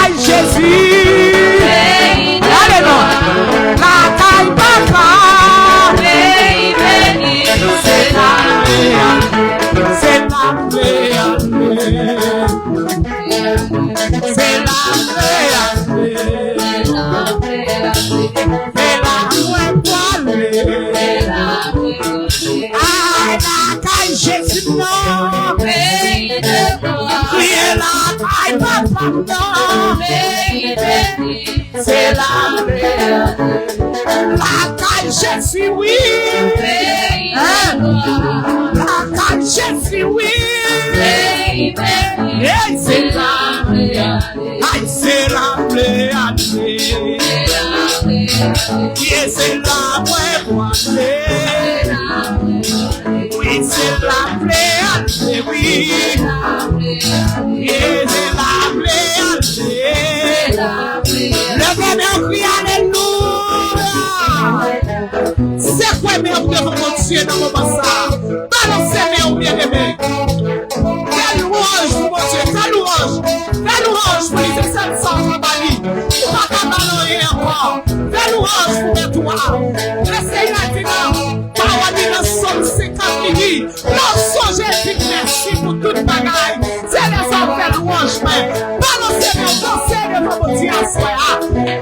caille Jésus. Alléluia. La caille papa. C'est la paix. C'est la paix. C'est la Jésus, non, criez la taille, papa, non, c'est la taille, Jésus, oui, la taille, Jésus, oui, c'est la c'est la oui, c'est la plaie, oui. C'est la plaie, levez mes cris, alléluia. C'est quoi mes devant mon Dieu dans mon passage? Balancez mes bien aimés. Quelle louange, mon Dieu, quelle louange pour les essais sans Bali. Pour pas t'abandonner encore. Quelle louange pour mes toits. Laissez maintenant. Parole dans Somme 50 minutes. Non, songez, dites merci pour toute bagaille. C'est les affaires louanges, mais balancez mes dansez devant mon Dieu à soi.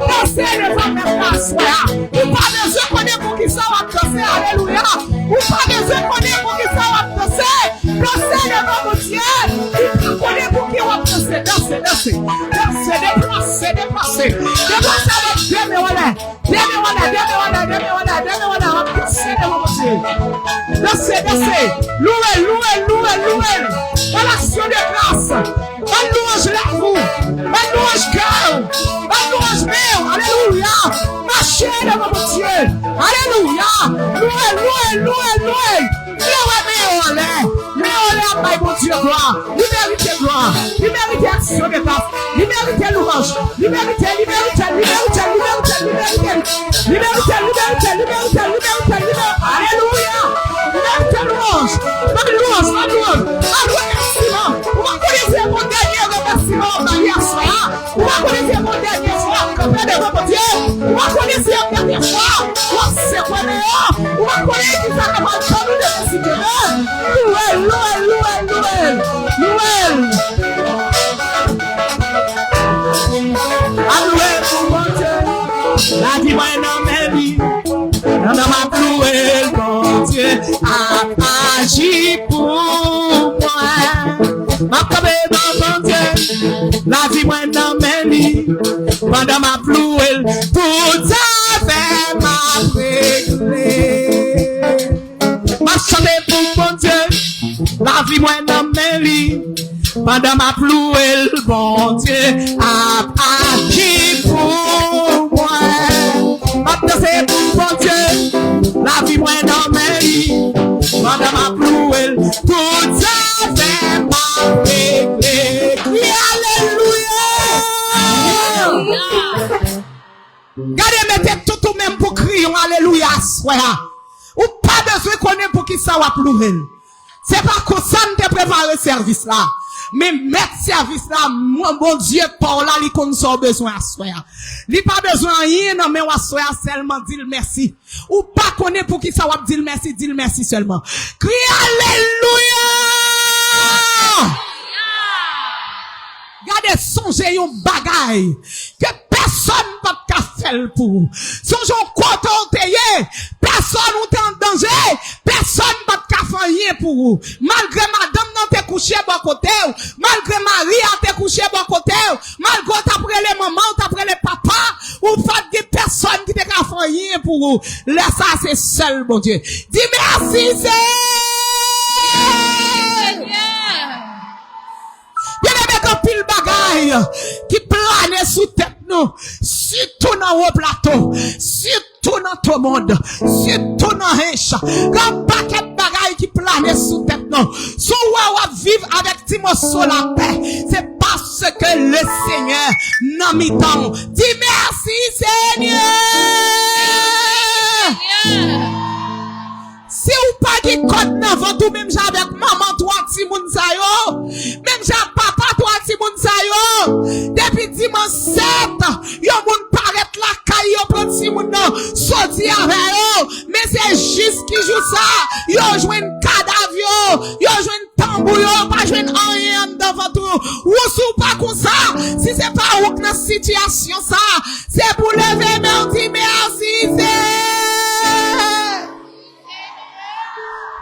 Dansez devant mes frères à soi. Ou pas besoin qu'on ait pour qui ça va danser, alléluia. Ou pas besoin qu'on ait pour qui ça va danser. Dansez devant mon Dieu. Ou qu'on ait pour qui on va danser. Dansez, déplacez. Déplacez avec Dieu, mais voilà. Dansez. Louez. Dans l'action de grâce. Dans louange la vous. Dans louange cœur. Dans louange mère. Alléluia. Marchez devant mon Dieu. Alléluia. Louez. Mais on l'air, mon Dieu, gloire. Il mérite action de grâce. Il mérite louange. Il mérite. Alléluia. Louange. Vous connaissez mon dernier remerciement dans l'histoire. Vous connaissez mon dernier soir comme devant mon Dieu. Vous connaissez mon dernier soir. Vous c'est quoi meilleur. Vous connaissez qui ça comme un temps de considérer. Louel. Alloué pour mon Dieu. La divine amélie. Dans ma loué mon Dieu. Agis pour moi. Ma cabé dans mon Dieu. La divine amélie. Pendant ma plouelle. Tout ça fait ma réglée. Ma chanté pour mon Dieu. La vie moi dans mes lits. Pendant ma plouelle, bon Dieu a agi pour moi. Ma danser pour mon Dieu. La vie moi dans mes lits. Pendant ma plouelle, tout ça fait ma réglée. Alléluia. Gardez mettez tout ou même pour crier alléluia. Ou pas besoin qu'on ait pour qui ça va plouer. C'est pas que ça ne te prépare le service là. Mais mettre service là, mon bon Dieu, par là, il qu'on a besoin à soi. Il pas besoin rien, non, mais à soi seulement dire merci. Ou pas connaître pour qui ça va dire merci seulement. Crie alléluia! Gardez, songez un bagaille que personne ne peut faire pour vous. Songez un côté, personne n'est en danger, personne ne peut faire rien pour vous. Malgré madame non te couché bon côté, malgré Marie a te couché bon côté, malgré t'après les mamans, t'après les papas, ou faites des personnes qui te font rien pour vous. Là, ça c'est seul, mon Dieu. Dis merci, c'est pile bagaille qui plane sous tête nous, surtout dans le plateau, surtout dans tout le monde, surtout dans H. Grand paquet de bagaille qui plane sous tête nous. Si on vivre avec Timothée la paix, c'est parce que le Seigneur n'a mis dans. Dis merci Seigneur. Si ou pas dit code nan ventou même avec maman toi ti moun sa yo, même j'ai papa toi ti moun sa yo, depuis dimanche enceinte, yon moun paraît la caille, yon prend si moun nan, sorti avec yo, mais c'est juste qui joue ça, yon joue un cadavre, yon joue un tambour, yon pas joue rien devant tout, ou sou pas comme ça, si c'est pas ou dans situation ça, c'est pour lever merci, merci,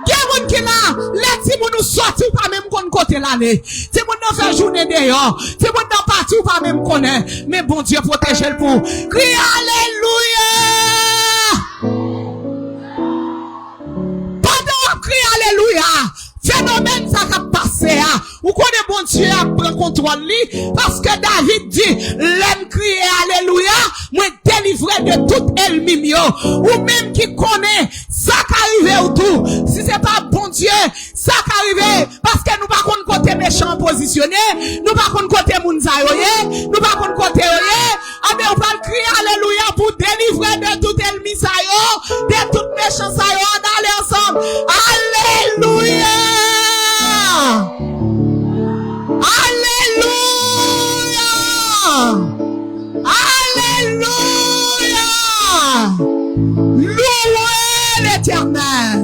Gen moun ki la, les ti moun nou sorti ou pas même kon côté l'année. Ti moun nan fait journée dehors, ti moun nan parti ou pas même connaît, mais bon Dieu protège le pour. Crie alléluia. Pendant on crie alléluia, phénomène ça qui passé ou connaît bon Dieu a prend contrôle li parce que David dit l'aime crier alléluia, moi délivré de tout ennemi yo, ou même qui connaît ça qui arrive ou tout, si c'est pas bon Dieu, ça qui arrive parce que nous pas contre côté méchant positionné, nous pas contre côté moun sa yo, nous pas contre côté yo, mais on va crier alléluia pour délivrer de tout ennemi sa yo, de tout méchant sa yo, on aller ensemble. Alléluia. Alléluia. Alléluia. Louez l'Éternel.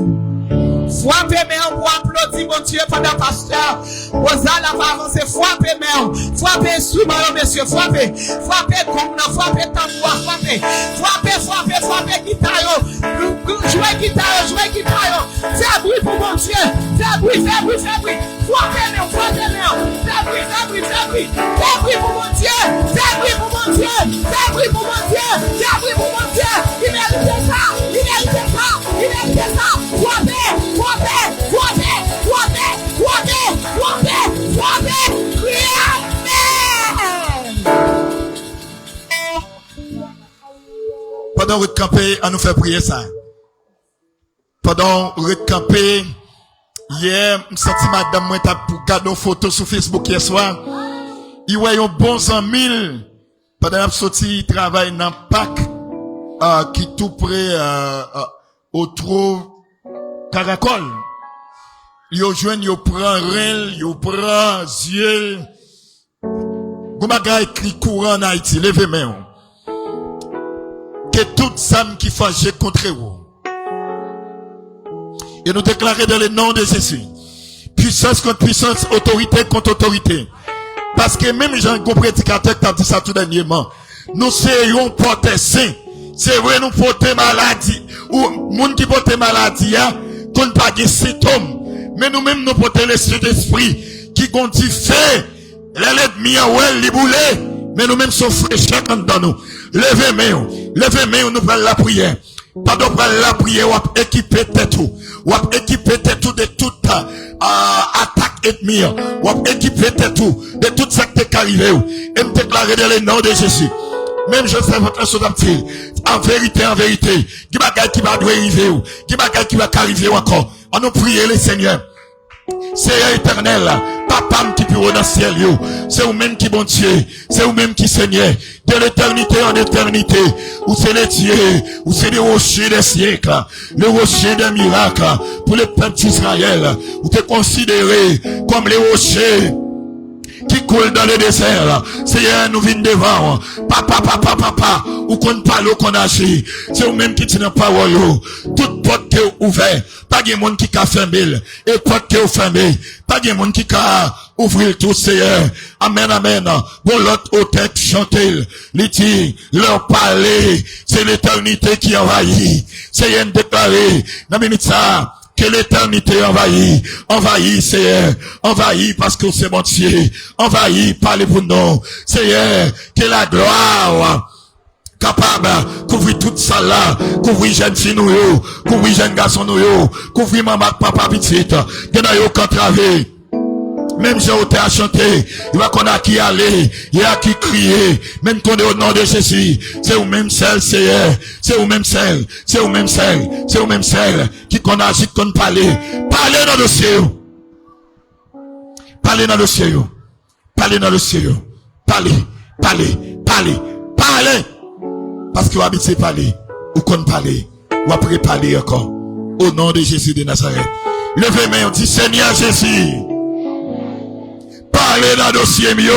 Frappez main pour applaudir mon Dieu pendant pasteur. Osala va avancer. Frappez main. Frappez instrument, messieurs. Frappez. Frappez comme frappez tambour. Frappez. Frappez, frappez, frappez guitare. Jouez guitare, jouez guitare. Fais bruit pour mon Dieu. Fais bruit, fais bruit, fais bruit. Frappez main, frappez main. Fais bruit, fais bruit, fais bruit. Fais bruit pour mon Dieu. Fais bruit pour mon Dieu. Fais bruit pour mon Dieu. Fais bruit pour mon Dieu. Il mérite ça. Il mérite ça. Il mérite ça. Frappez, frappez, frappez, frappez, frappez, frappez, frappez. Pendant que camper, on nous fait prier ça. Pendant que camper, hier, je senti madame moi pour garder une photo sur Facebook hier soir. Il y a un bon 100 000 pendant que je sorti travail dans le parc qui tout près au trou Caracol. Yo joine, yo prend rel, yo prend yeux. Vous m'avez écrit courant en Haïti, levez main. Que toute âme qui fâche contre vous. Et nous déclarer dans le nom de Jésus. Puissance contre puissance, autorité contre autorité. Parce que même Jean, un prédicateur qui a dit ça tout dernièrement. Nous serions portés sains. C'est vrai, nous portons maladie. Ou, moun qui porte maladie, qu'on pas de symptômes. Mais nous-mêmes, nous portons l'esprit d'esprit qui continue fait. L'ennemi a oué, les boulets. Mais nous-mêmes, sommes fraîcheurs dans nous. Levez main, nous prenons la prière. Pendant que la prière, on va équiper tête tout. On va équiper tête tout de toute attaque ennemie. On va équiper tête tout de toute ce qui est arrivé. Et me déclarer dans le nom de Jésus. Même je sais votre chose en vérité, qui va arriver, qui va arriver encore. On nous prier le Seigneur. Seigneur éternel, papa qui peut dans le ciel, c'est vous-même qui bon Dieu, c'est vous-même qui Seigneur, de l'éternité en éternité, où c'est les dieux, où c'est les rochers des siècles, le rocher des miracles, pour le peuple d'Israël, où tu es considéré comme les rochers qui coulent dans le désert. Seigneur, nous venons devant. Papa, ou qu'on parle, ou qu'on agit. C'est vous-même qui tient parole. Toute porte qui est ouverte. Pas de monde qui a fermé. Et porte qui est fermée. Pas de monde qui a ouvert tout, Seigneur. Amen, amen. Bon, l'autre au tête chanter. Il dit, leur parler. C'est l'éternité qui envahit. Seigneur, déclaré. Dans minute ça. Que l'éternité envahit, Seigneur, envahit parce que c'est mon Dieu, envahit, parlez pour nous, Seigneur, que la gloire, capable, couvrir tout ça là, couvrir jeune fille nous, couvrir jeune garçon nous, couvrir maman, papa, petite, que n'a eu qu'à travailler. Même j'ai été à chanter, il va qu'on a qui aller, il y a qui crier, même qu'on est au nom de Jésus, c'est vous même seul, Seigneur, c'est vous même seul, c'est vous même seul, c'est vous même seul, qui qu'on agit, qu'on parle, parlez dans le ciel, parlez dans le ciel, parlez dans le ciel, parlez, parce que vous habitez parler, ou qu'on parle, ou après parler encore, au nom de Jésus de Nazareth. Levez main, on dit Seigneur Jésus. Parlez dans le dossier mieux.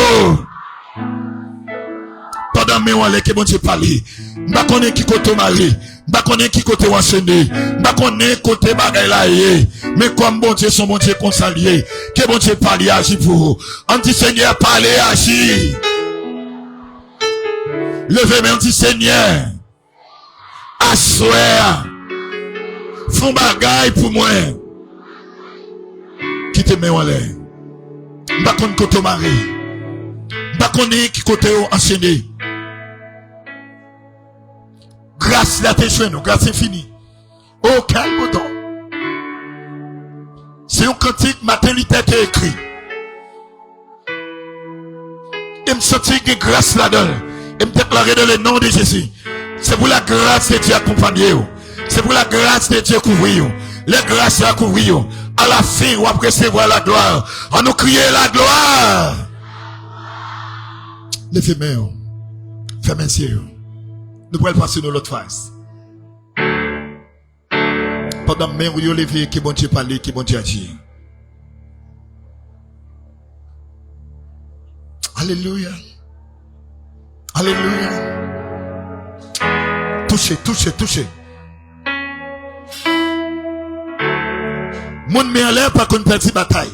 mais on les que bon Dieu parler. M'pa connaît qui côté marié, m'pa connaît qui côté enchaîné, m'pa connaît côté bagay là mais comme bon Dieu son bon Dieu consalié, que bon Dieu parler agir pour vous. On dit Seigneur parler agir. Levez moi on dit Seigneur assoir font bagay pour moi. Qui te met en l'air. M'pa connaît côté marié. M'pa connaît qui côté enchaîné. Grâce la te joint nous, grâce infinie. Oh, calme-toi. C'est un cantique matin il était écrit. Et me sentir que grâce là-dedans. Et me déclarer dans le nom de Jésus. C'est pour la grâce de Dieu accompagner. C'est pour la grâce de Dieu couvrir. Les grâces à couvrir. À la fin, on va recevoir la gloire. On nous crier la gloire. Levez main. Fermez les yeux. Nous pouvons passer dans l'autre face. Pendant que vous levez, que bon Dieu parle, que bon Dieu agit. Alléluia. Alléluia. Touchez, touchez, touchez. Mon met en l'air par contre petite bataille.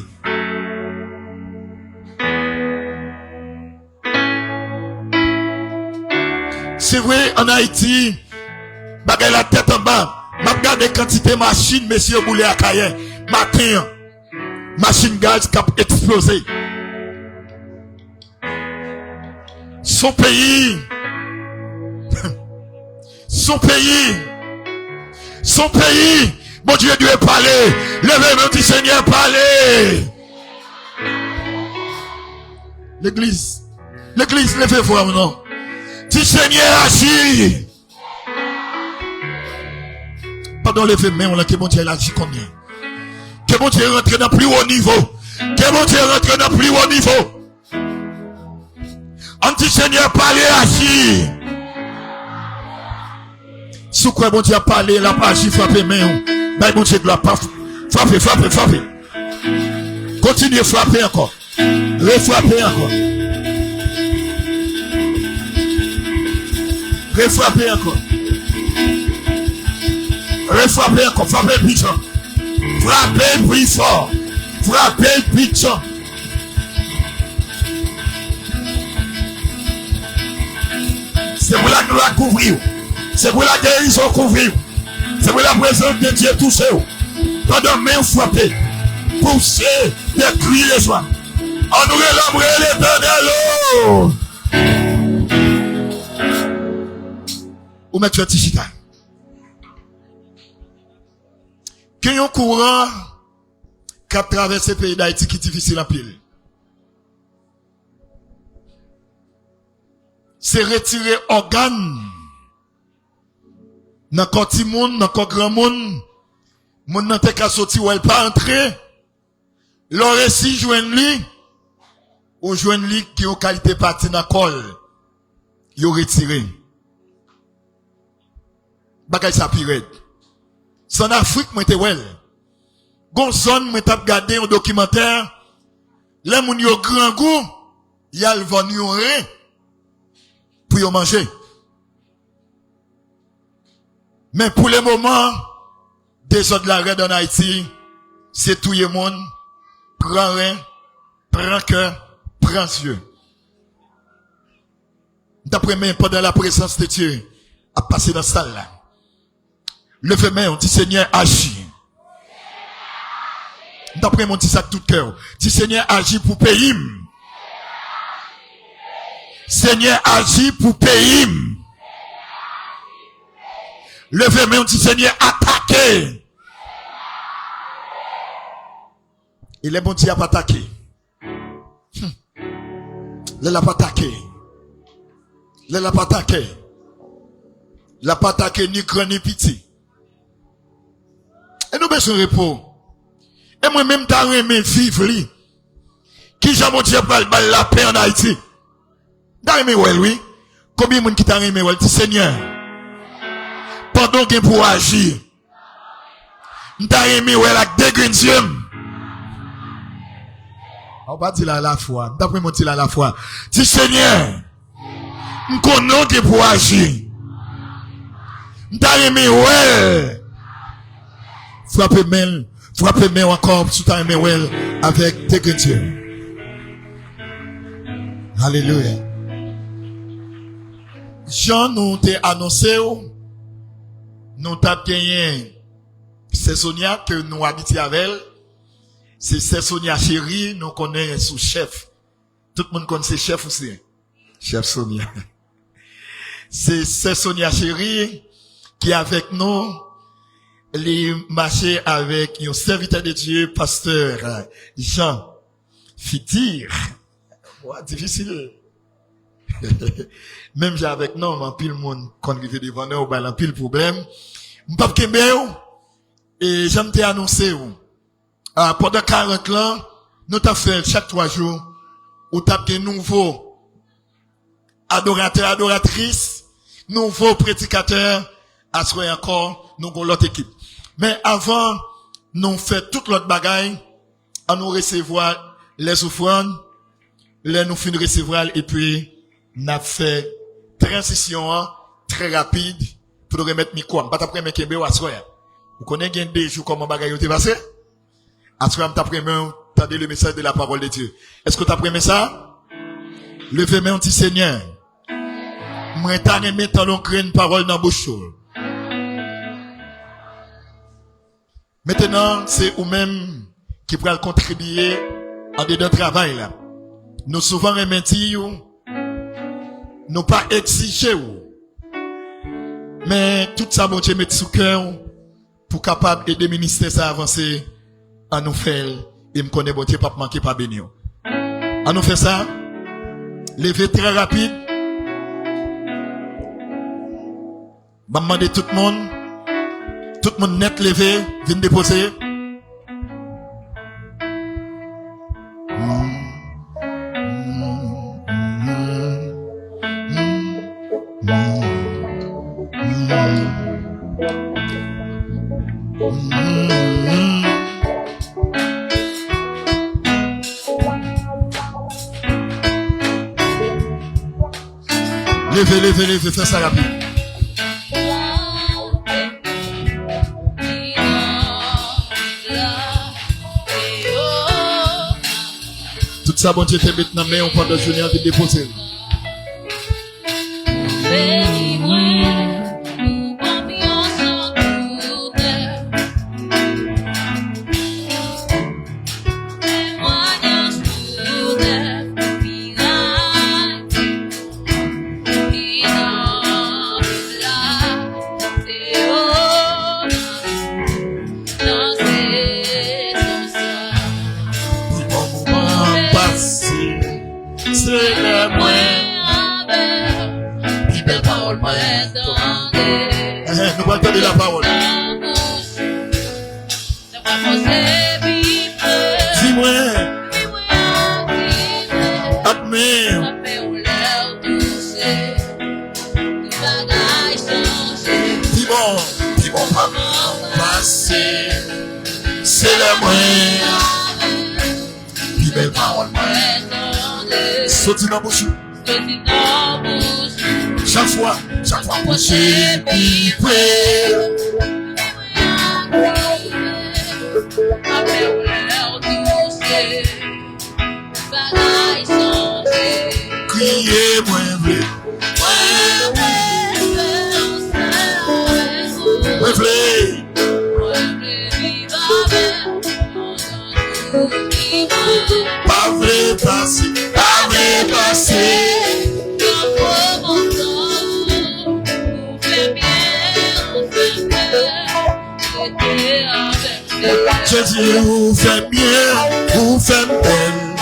C'est vrai, en Haïti, bagay la tête en bas. M'a regardé quantité de machines, monsieur Boulé à Cayenne. Matin, machine gaz qui a explosé. Son pays, bon Dieu doit parler. Levez mon petit Seigneur, parler. L'église, levez-vous maintenant. Petit Seigneur, agis. Pendant les mains, on a que bon Dieu agit combien? Que bon Dieu rentre dans plus haut niveau. Que bon Dieu rentre dans plus haut niveau. Petit Seigneur, parlez, agis. Sous quoi bon Dieu a parlé, la pas agi, frappez main. Ben bon Dieu de la pas. Frappez. Continuez, frapper encore. Refrappez encore. Refrappez encore. Refrappez encore. Frappez plus fort. Frappez plus fort. Frappez plus fort. C'est pour la gloire couvrir. C'est pour la guérison couvrir. C'est pour la présence de Dieu toucher. Pendant main frappée. Poussez des cris de joie. On nous relève l'éternel. Ou mettre un petit chita. Qu'il y a un courant qui a traversé le pays d'Haïti qui est difficile à pile. C'est retirer organes. Dans le petit monde, dans le grand monde, monde n'a pas sorti ou elle pas entrer. L'aurait si joindre lui, ou joindre lui qui a qualité partie dans le col. Il retiré. Bagay sa pirate. Son Afrique, moi, t'es well. Gonson, moi, t'as regardé un documentaire. Là, moun yo grand goût, y'a le venu rien. Pour y manger. Mais pour le moment, des autres la red en Haïti, c'est tout le monde. Prends rien, prends cœur, prends yeux. D'après moi, pendant la présence de Dieu, à passer dans cette salle là. Levez main, on dit Seigneur, agis. D'après mon dit ça tout cœur. Dit Seigneur, agis pour pays. Seigneur, agis pour pays. Levez main, on dit Seigneur, attaquez. Il est bon Dieu à pas attaquer. Il n'a pas attaqué. Il n'a pas attaqué. Il n'a pas attaqué ni grand ni petit. Et nous besoin de repos. Et moi-même, t'as aimé vivre li. Qui j'ai mon Dieu pour la paix en Haïti? T'as aimé ouais, oui? Combien de monde qui t'a aimé ouais? Dit Seigneur, pendant qu'il pour agir, t'as aimé ouais la dégrinzium. On va dire à la fois. D'après mon dire à la fois. Dis Seigneur, M'connaît que pour agir. M'ta aimé ouais. Frappez-moi encore sous ta aimé ouais avec tes chrétiens. Alléluia. Jean nous t'a annoncé, nous t'a gagné. C'est Sonia que nous habitons avec elle. C'est Sonia chérie, nous connaissons sous chef. Tout le monde connaît chef aussi. Chef Sonia. C'est Sonia chérie qui est avec nous. Les marchés avec un serviteur de Dieu, pasteur Jean Fitir. Difficile. Même j'ai avec nous, en pile monde, quand il était devant nous, en pile problème. M'pap kembe et j'aime te annoncer, pendant 40 ans, nous t'as fait chaque 3 jours, ou t'as des nouveaux adorateurs, adoratrices, nouveaux prédicateurs, à ce encore, nous avons l'autre équipe. Mais avant, nous faisons toute l'autre bagaille, à nous recevoir les offrandes, nous finissons recevoir, et puis, nous avons fait transition, très rapide, pour remettre micro. Pas t'après, mais kembe ou assoya. Vous connaissez des jours comment bagaille ou te passé? Assoya, t'après, t'as le message de la parole de Dieu. Est-ce que t'après ça? Levez-moi un petit Seigneur. Moi, t'as aimé tant l'on crée une parole dans la bouche. Maintenant, c'est vous-même qui pourrez contribuer à dedans travail là. Nous souvent remercions, nous pas exiger, mais tout ça, bon Dieu, met sous cœur pour capable aider le ministère à avancer, à nous faire, et me connaît, bon Dieu, pas manquer, pas bénir. À nous faire ça, lever très rapide. Je demander tout le monde net levé, vient déposer. Levez, fais ça rapide. Tout ça, bon Dieu, t'es maintenant, mais on prend de journée à déposer. De la parole. Dis-moi. Admire. Dis bon, maman, passé. C'est le moyen. Puis belle parole. Sauter dans la bouche. Chaque fois, boucher, puis crier, moi, pas vrai passer. Jésus, vous faites bien, vous faites belle.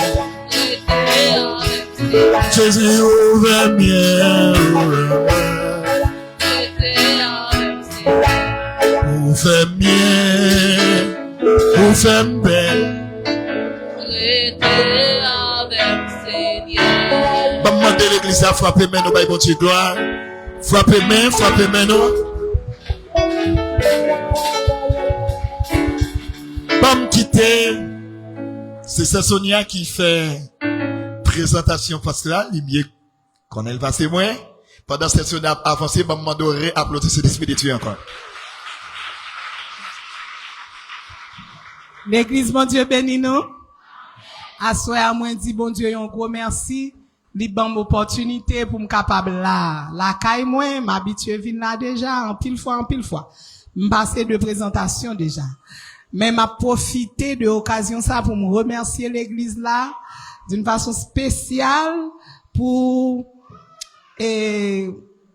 Jésus, vous faites bien, vous faites bien, vous faites belle. Maman de l'église a frappé main, nous baillons bon Dieu gloire. Frappez main, nous. Pas me quitter. C'est ça Sonia qui fait présentation pastorale. Il mieux qu'on elle va c'est moi. Pendant cette semaine avancée, je vais demander applaudir cet esprit de Dieu encore. L'église, bon Dieu, bénis nous. Assoya, moi, dit, bon Dieu, un gros merci. Li bon opportunité pour me capable là. La caille, moi, m'habitué vin là déjà, en pile fois. M'passé de présentation déjà. Mais m'a profité de l'occasion ça pour me remercier l'église là, d'une façon spéciale pour,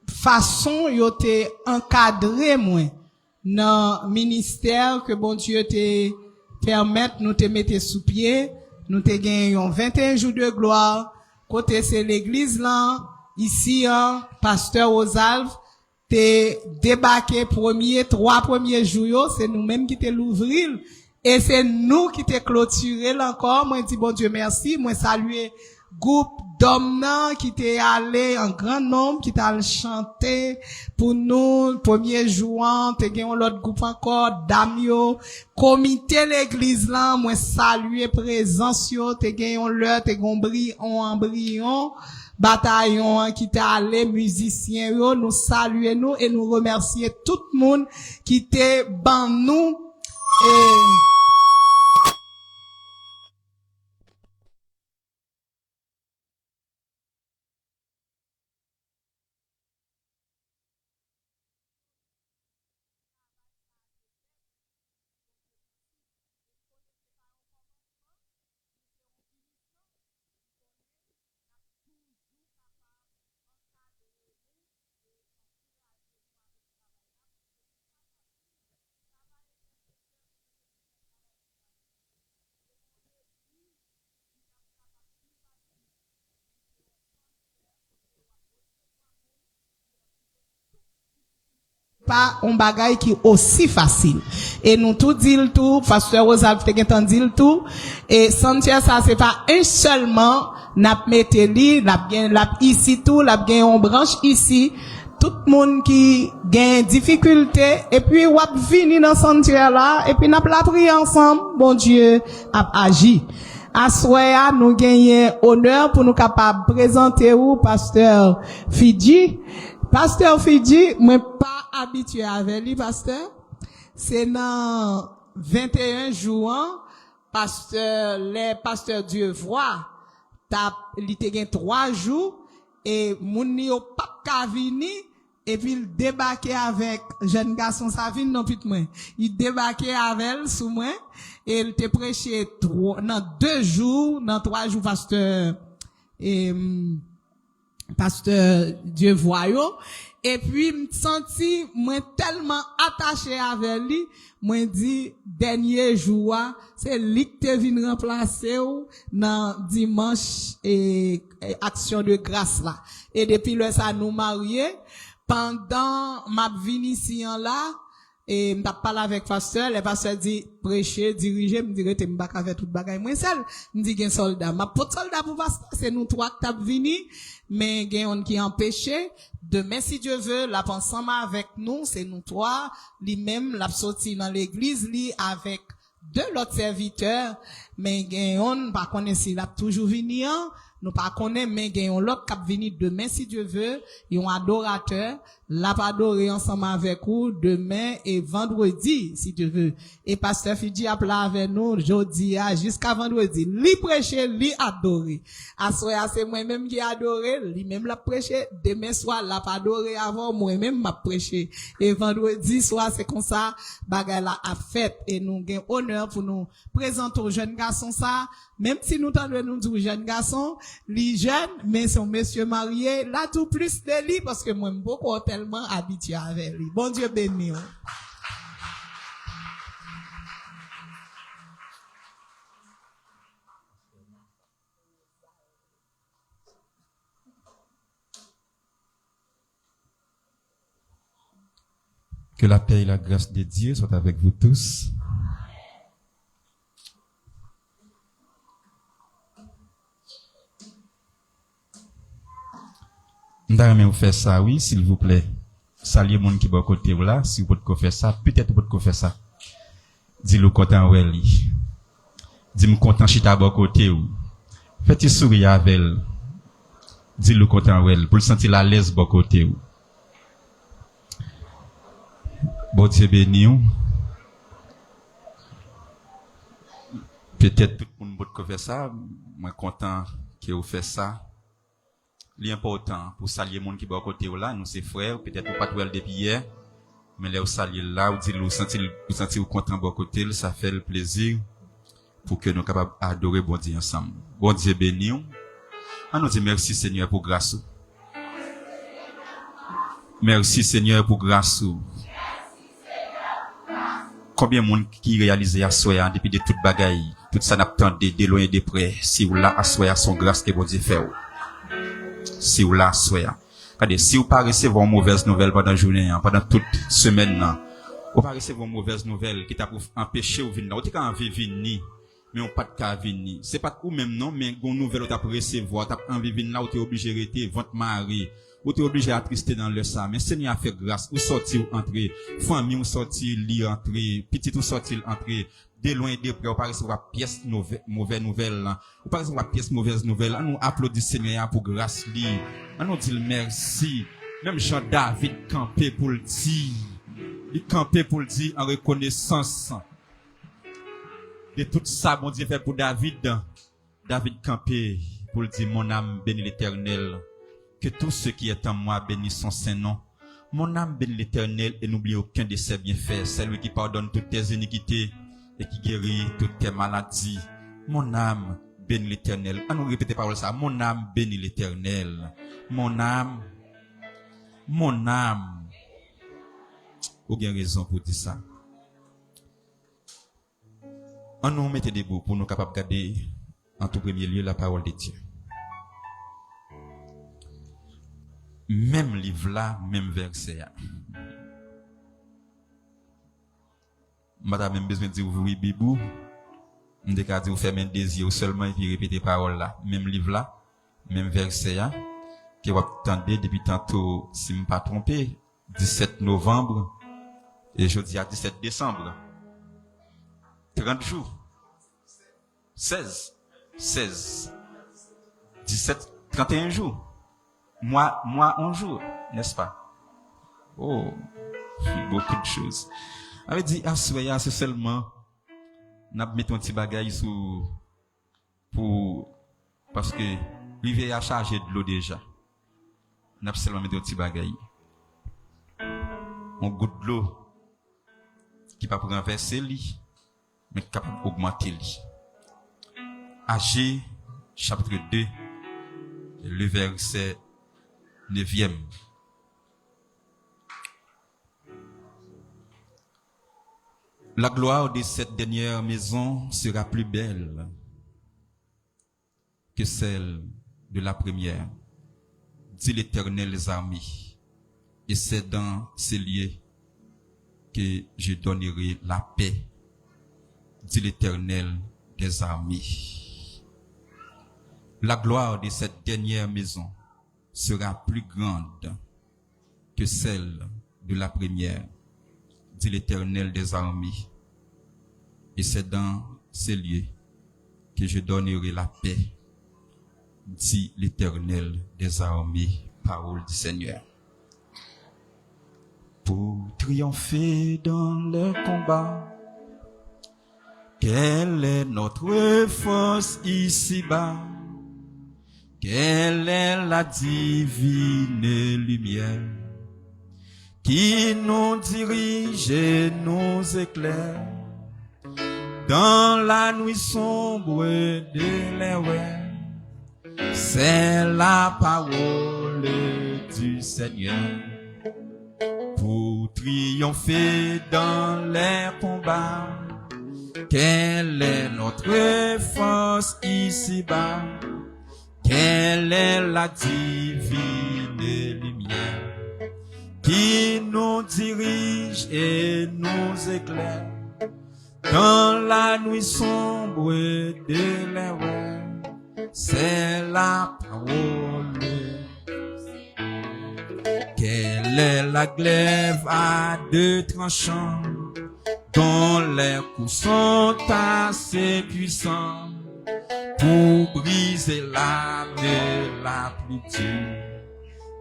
façon, yo te encadré, moi, dans ministère que bon Dieu te permette, nous te mettre sous pied, nous te gagnons 21 jours de gloire. Côté c'est l'église là, ici, pasteur Osalve, t'es débarqué trois premiers jours, c'est nous-mêmes qui te l'ouvrir, et c'est nous qui te clôturé là encore. Moi, dis bon Dieu merci, moi saluer groupe d'hommes qui t'est allé en grand nombre, qui t'a chanté pour nous, premier jour, t'es gagné l'autre groupe encore, Damio, comité l'église là, moi saluer présence yo, t'es gagné l'heure, t'es gagné embryon, bataillon qui t'a allé, musiciens yo, nous saluer nous et nous remercier tout le monde qui t'est ban nous, pas un bagage qui est aussi facile. Et nous tout dit le tout, pasteur Rosalve te gen dit le tout, et Sanchez ça c'est pas un seulement n'a mette li, n'a ici tout, n'a gen on branche ici, tout le monde qui gagne difficulté, et puis ou ap vini dans Sanchez là, et puis n'a la prier ensemble, bon Dieu a agi. Assoya nous gagnons honneur pour nous capable présenter ou pasteur Fidji. Pasteur Fidji, moi pas habitué avec lui, pasteur. C'est dans 21 jours, les pasteurs Dieu voit, il te gen 3 jours, et moun yo pas ka vini, et puis il débarquait avec jeune garçon sa vini non pit moi. Il débarquait avec elle sous moi, et il te prêché dans 2 jours, dans 3 jours, pasteur Dieu voyou, et puis me senti moi tellement attaché avec lui, moi dit dernier jour c'est lui qui te vient remplacer ou dans dimanche et action de grâce là, et depuis le ça nous marié pendant ma vini ici là, et m't'a parlé avec pasteur, le pasteur dit prêcher, diriger, me dirait m'pa ka faire tout bagay moi seul, me dit gen soldat, m'a pas soldat pour pasteur, c'est nous trois qui t'a vini, mais gen on qui empêché. Demain si Dieu veut, la ensemble avec nous, c'est nous trois, lui-même l'a sorti dans l'église li avec 2 autres serviteurs, mais gen on pas connaît si l'a toujours vini nous pas connaît mais gen on l'autre cap venir demain si Dieu veut, un adorateur l'a adorer ensemble avec vous demain et vendredi si Dieu veut. Et pasteur Fidji a plat avec nous jeudi jusqu'à vendredi, li prêcher, li adorer. Assoya c'est moi-même qui adorer, lui même l'a prêcher, demain soir l'a adorer avant moi-même m'a prêcher. Et vendredi soir c'est comme ça bagay la a fait et nous gain honneur pour nous présenter aux jeunes garçons ça, même si nous tendons nous dire jeunes garçons, li jeunes mais son monsieur marié, là tout plus de lui parce que moi beaucoup tellement habitué avec lui. Bon Dieu béni. Que la paix et la grâce de Dieu soient avec vous tous. M'dame vous faire ça, oui, s'il vous plaît. Saluez mon qui est à côté là, si vous pouvez faire ça, peut-être vous pouvez faire ça. Dis-le content ou elle. Dis-moi content chita à côté ou. Faites sourire avec elle. Dis-le côté en pour le sentir à l'aise bon côté. Bon Dieu béni. Peut-être tout le monde peut faire ça. Moi content que vous faites ça. L'important pour saluer les gens qui sont à côté là, nous c'est frères, peut-être pas tout depuis hier, mais là vous saluer là, vous sentir content à côté, ça fait le plaisir pour que nous capables adorer bon Dieu ensemble. Bon Dieu béni. On nous dit merci Seigneur pour grâce. Merci Seigneur pour grâce. Combien de monde qui réalise à soi depuis de toute bagaille, tout ça n'attendait de loin et de près, si vous là à soi son grâce que bon Dieu fait. Si vous là soyez. Regardez, si vous pas recevoir une mauvaise nouvelle pendant la journée, pendant toute semaine, vous pas recevoir une mauvaise nouvelle qui t'a pour empêcher ou venir. Vous t'es qu'à venir, mais on pas de qu'à venir. C'est pas ou même non, mais une nouvelle t'as pour recevoir, t'as envie venir là où t'es obligé de rester, votre mari, ou t'es obligé d'attrister dans le sang. Mais Seigneur a fait grâce, ou sortir ou entrer, famille ou sortir, lire entrer, petit ou sortir entrer. De loin et de près, on pas recevoir pièce mauvaise nouvelle, on pas recevoir pièce mauvaise nouvelle, on nous applaudit Seigneur pour grâce li, on nous dit merci, même Jean David campé pour le dire, il campé pour le dire en reconnaissance de tout ça, bon Dieu fait pour David, David campé pour le dire, mon âme bénit l'Éternel, que tout ce qui est en moi bénisse son Saint-Nom, mon âme bénit l'Éternel et n'oublie aucun de ses bienfaits, c'est lui qui pardonne toutes tes iniquités, et qui guérit toutes tes maladies. Mon âme bénit l'Éternel. On nous répète par ça. Mon âme bénit l'Éternel. Mon âme. Vous avez raison pour dire ça. On nous mette debout pour nous capables de garder en tout premier lieu la parole de Dieu. Même livre là, même verset. Madame, même besoin de dire ouvrir bibou. On déclare dire fermer un désir seulement et puis répéter parole là. Même livre là, même verset là. Que vous attendez depuis tantôt, si je ne me pas trompé, 17 novembre et jeudi à 17 décembre. 30 jours. 16. 17, 31 jours. Moi, 11 jours, n'est-ce pas? Oh, beaucoup de choses. Avait dit, assoya, c'est seulement, n'a mis un petit bagage sous, parce que, rivière a chargé de l'eau déjà. N'a seulement mis un petit bagage. On goutte de l'eau, qui pas pour renverser lui, mais capable d'augmenter lui. Agé, chapitre 2, le verset 9e. La gloire de cette dernière maison sera plus belle que celle de la première, dit l'Éternel des armées. Et c'est dans ces lieux que je donnerai la paix, dit l'Éternel des armées. La gloire de cette dernière maison sera plus grande que celle de la première, dit l'Éternel des armées. Et c'est dans ces lieux que je donnerai la paix, dit l'Éternel des armées, parole du Seigneur. Pour triompher dans le combat, quelle est notre force ici-bas? Quelle est la divine lumière qui nous dirige et nous éclaire dans la nuit sombre de l'erreur? C'est la parole du Seigneur. Pour triompher dans les combats, quelle est notre force ici-bas? Quelle est la divine lumière qui nous dirige et nous éclaire dans la nuit sombre de l'erreur? C'est la parole. Quelle est la glaive à deux tranchants dont les coups sont assez puissants pour briser l'âme de la plus dure.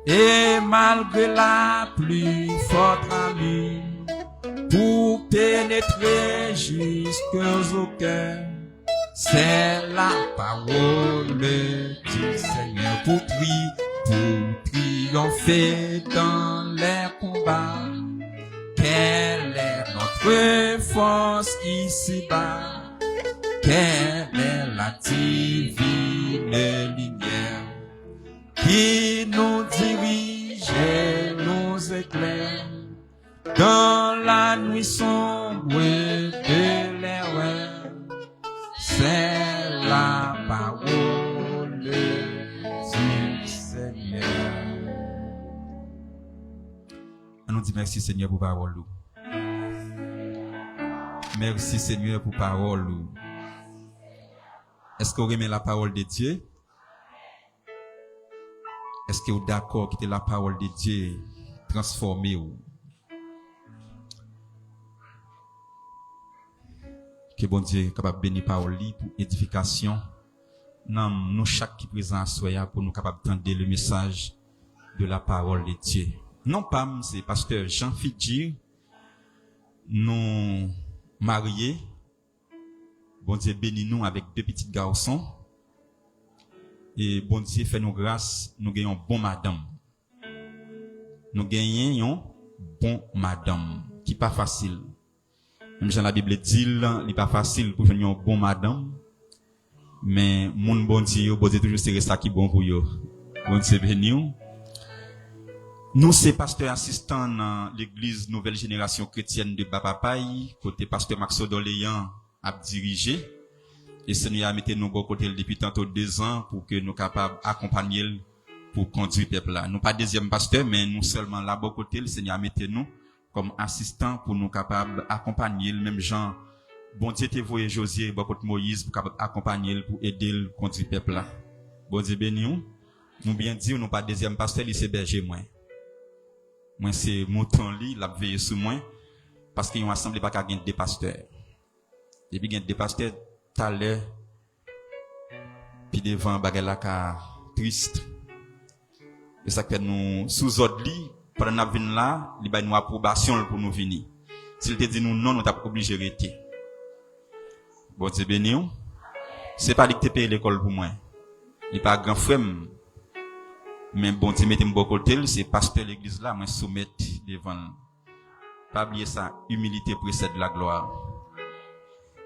Et malgré la plus forte amie, pour pénétrer jusqu'au cœur, c'est la parole du Seigneur pour triompher dans les combats. Quelle est notre force ici-bas? Quelle est la divine lumière qui nous dirige et nous éclaire dans la nuit sombre de l'erreur? C'est la parole du Seigneur. On nous dit merci Seigneur pour parole. Merci Seigneur pour parole. Est-ce que vous aimez la parole de Dieu? Est-ce que vous êtes d'accord que la parole de Dieu transformée? Que bon Dieu est capable de bénir parole pour édification. Non, nous chaque qui présent à soi pour nous capable d'entendre le message de la parole de Dieu. Non pas, c'est pasteur Jean Fidji, nous mariés. Bon Dieu bénit nous avec 2 petits garçons. Et bon Dieu fait nous grâce, nous gagnons bon madame. Nous gagnons bon madame, qui pas facile. Même Jean la Bible dit, il n'est pas facile pour venir bon madame. Mais mon bon Dieu toujours c'est ça qui est bon pour vous. Bon Dieu béni. Nous, c'est pasteur assistant dans l'église Nouvelle Génération Chrétienne de Bapapaï, côté pasteur Maxo Doléan a dirigé. Et Seigneur a mis nous bon côté depuis tantôt 2 ans pour que nous capables d'accompagner pour conduire le peuple là. Nous pas deuxième pasteur, mais nous seulement là bon côté, le Seigneur a mis nous comme assistant pour nous capables d'accompagner le même Jean. Bon Dieu te voyé Josué, bon côté Moïse pour capable accompagner pour aider le conduire le peuple là. Bon Dieu béni nous. Nous bien dire nous pas deuxième pasteur, il c'est berger moi. Moi c'est mouton li, l'a veillé sur moi parce qu'il y a une assemblée pas gagner des pasteurs. Et puis il y a des pasteurs tout l'heure puis devant bagay la ka triste. Et ça fait nous sous ordre li pendant n'a venir là, il ba nous approbation pour nous venir. S'il te dit nous non, nous t'a obligé rester. Bon Dieu béni. C'est pas lui qui te paye l'école pour moi. Il pas grand frère. Mais bon Dieu mettez mon côté, c'est pasteur l'église là, moi soumettre devant. Pas oublier ça, humilité précède la gloire.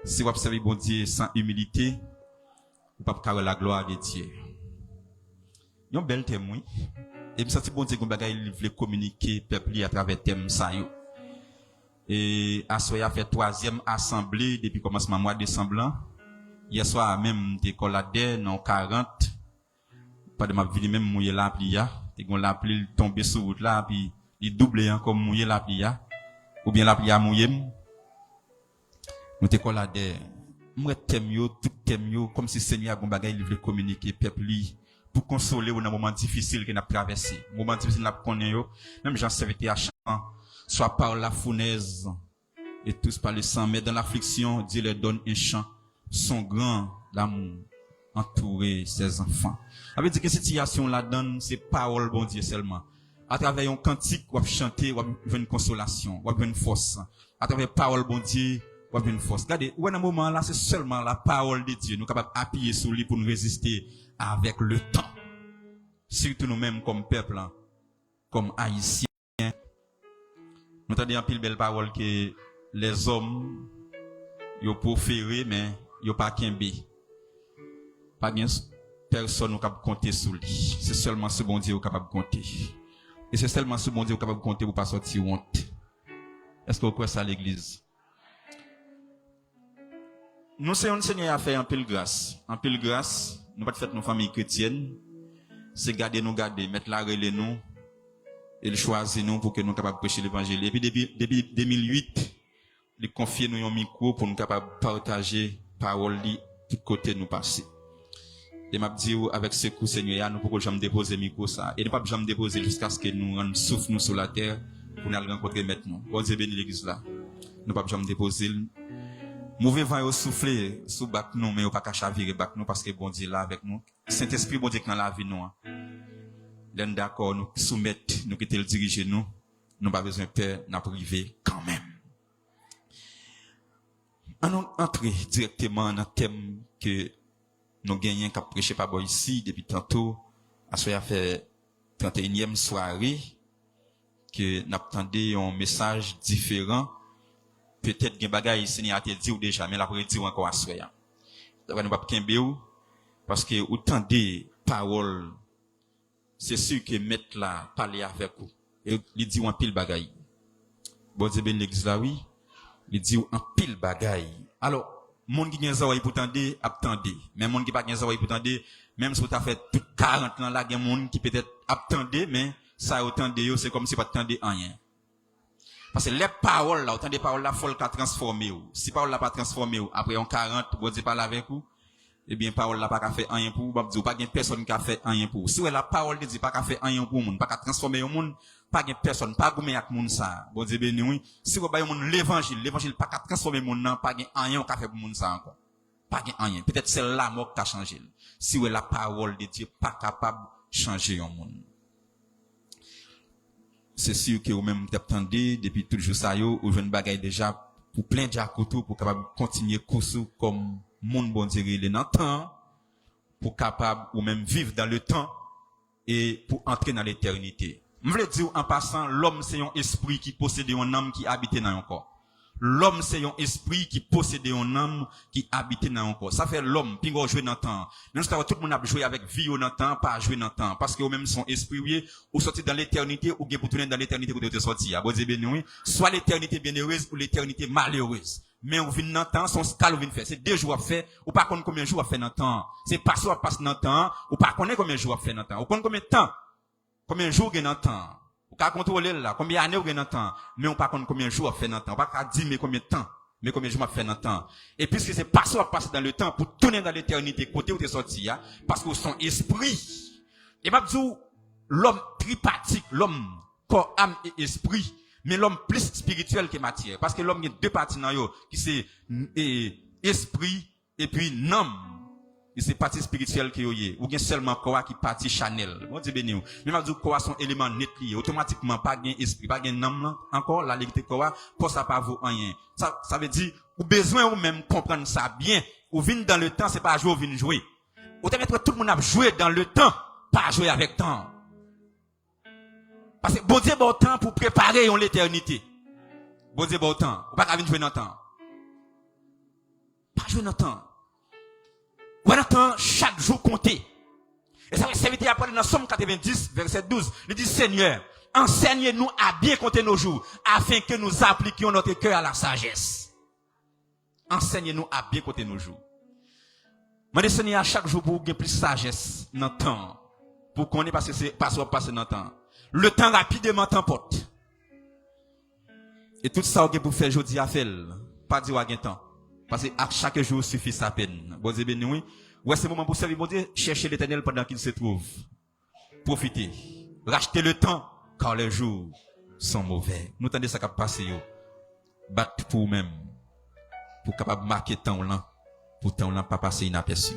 Si vous observez bon Dieu sans humilité, vous pas carrer la gloire de Dieu. Yon bel témoin. Et me senti bon Dieu qu'on bagaille il veut communiquer peuple à travers thème ça yo. Et Assoya fait 3e assemblée depuis commencement mois de décembre. Hier soir même t'es colladé non 40. Pas de ma vie même mouiller la plia. T'es gon la pli tomber sur route là puis il double encore mouiller la plia. Ou bien la plia mouiller. Nous t'es colladé. Moi thème yo tout thème yo comme si Seigneur gon bagaille il veut communiquer peuple pour consoler dans un moment difficile qu'il a traversé. Moment difficile n'a connaît yo. Même Jean serviteur à chant, soit par la fournaise et tous par le sang, mais dans l'affliction, Dieu leur donne un chant, son grand l'amour entourer ses enfants. Ça veut dire que cette situation là donne c'est parole bon Dieu seulement. À travers un cantique, on va chanter, on va une consolation, on va une force. À travers parole bon Dieu, on va une force. Regardez, où est un moment là, c'est seulement la parole de Dieu. Nous sommes capables d'appuyer sur lui pour nous résister avec le temps. Surtout nous-mêmes comme peuple, comme haïtiens. Nous entendons un pile belle parole que les hommes, ils proféré, mais ils pas qu'imbe. Pas bien personne n'est capable de compter sur lui. C'est seulement ce bon Dieu qui est capable de compter. Et c'est seulement ce bon Dieu qui est capable de compter pour ne pas sortir honte. Est-ce que vous croyez ça à l'église? Nous, c'est un Seigneur à faire un peu de grâce. Un peu de grâce, nous pas faire nos familles chrétiennes. C'est garder, mettre la relais nous, et le choisir nous pour que nous soyons capables de prêcher l'évangile. Et puis, depuis 2008, il confie nous un micro pour nous capables de partager parole de tout côté nous passer. Et m'a dit, avec ce coup, Seigneur, nous pouvons jamais déposer le micro ça. Et nous pas jamais déposer jusqu'à ce que nous rendions souffle nous sur la terre pour nous rencontrer maintenant. Bon Dieu bénit l'église là. Nous pas jamais déposer. Mauvais vent au souffler sous bac nous mais au pas qu'à chavirer bac nous parce que bon Dieu là avec nous. Saint-Esprit bon Dieu dans la vie nous. L'en d'accord nous soumettre nous qui te le diriger nous. Nous pas besoin peur n'a privé quand même. On entre directement dans le thème que nous gagnons qu'à prêcher par ici depuis tantôt. À ce fait 31e soirée que nous attendons un message différent. Peut-être que bagay Seigneur a te dit ou déjà mais la pourrait dire encore à soya. Ça va nous pas kembe parce que autant de paroles c'est sûr que mettre là parler avec vous et il dit un pile bagay. Bon Dieu ben l'église là oui, il dit un pile bagay. Alors monde qui gen zawa pour tendre attendez, mais monde qui pas gen zawa pour tendre même si vous t'a fait tout 40 ans là gen monde qui peut-être attendez mais ça autant de yo c'est comme si pas attendez rien. Parce que les paroles là, autant des paroles là, faut le transformer ou. Si paroles là pas transformer ou, après on 40, bon Dieu parle avec vous, eh bien parole là pas qu'à faire rien pour, bon Dieu pas gain personne qui a fait rien pour. Si la parole dit pas qu'à faire rien pour monde, pas qu'à transformer au monde, pas gain personne, pas goumer avec monde ça. Bon Dieu béni oui. Si vous ba monde l'évangile pas qu'à transformer monde non, pas gain rien qu'a fait pour monde ça encore. Pas gain rien. Peut-être c'est la mort qui a changé. Si la parole de Dieu pas capable changer un monde. C'est sûr que vous même t'attendez depuis toujours ça yo ou jeune bagaille déjà pour plein de couteau pour capable continuer course comme monde bon Dieu le dans temps pour capable ou même vivre dans le temps et pour entrer dans l'éternité. Je veux dire en passant l'homme c'est un esprit qui possède un âme qui habite dans un corps. L'homme c'est un esprit qui possède un âme qui habite dans un corps. Ça fait l'homme puis on jouer dans temps. Même si tout le monde a joué avec vie dans temps, pas jouer dans temps parce que même son esprit ou sortir dans l'éternité ou bien pour tourner dans l'éternité pour te sortir. Bon Dieu béni oui, soit l'éternité bienheureuse ou l'éternité malheureuse. Mais on vient dans temps, son scale vient faire. C'est 2 jours à faire, ou pas connaître combien de jours à faire dans temps. C'est pas soit passe dans temps, ou pas connaître combien de jours à faire dans temps. Ou connaître combien de temps, combien de jours dans temps. On peut contrôler là, combien d'années ou dans temps, mais on pas connaître combien de jours à faire dans temps. On pas dire mais combien de temps, mais combien de jours à faire dans temps. Et puisque c'est pas soit passer dans le temps pour tourner dans l'éternité côté où tu es sorti, parce que son esprit, et m'a dit l'homme tripartite, l'homme corps, âme et esprit, mais l'homme plus spirituel que matière, parce que l'homme il y a 2 parties dans yo, qui c'est esprit et puis âme. Et c'est partie spirituelle qui est ou bien seulement corps qui partie Chanel. Bon Dieu béni. Mais m'a dit corps son élément net lié, automatiquement pas gain esprit, pas gain âme encore la vérité corps ça pas vaut rien. Ça veut dire ou besoin ou même comprendre ça bien, ou vinn dans le temps c'est pas jouer ou vinn jouer. Ou te mettre tout le monde à jouer dans le temps, pas jouer avec temps. Parce que bon Dieu bon temps pour préparer l'éternité. Bon Dieu bon temps, ou pas venir jouer dans le temps. Pas jouer dans le temps. Pendant temps, chaque jour compté. Et ça va servir après dans Somme 90, verset 12. Il dit, Seigneur, enseigne-nous à bien compter nos jours, afin que nous appliquions notre cœur à la sagesse. Enseigne-nous à bien compter nos jours. Je dis, Seigneur, à chaque jour, pour gagner plus de sagesse dans le temps. Pour qu'on ait passé dans le temps. Le temps rapidement t'emporte. Et tout ça, pour faire aujourd'hui à faire, pas dire à temps. Parce que à chaque jour suffit sa peine. Bon Dieu béni oui. Ouais, c'est le moment pour servir bon Dieu, chercher l'Éternel pendant qu'il se trouve. Profitez. Rachetez le temps, car les jours sont mauvais. Nous tendez ça qui passer yo. Battre pour vous-même. Pour capable marquer temps là. Pour temps là pas passer inaperçu.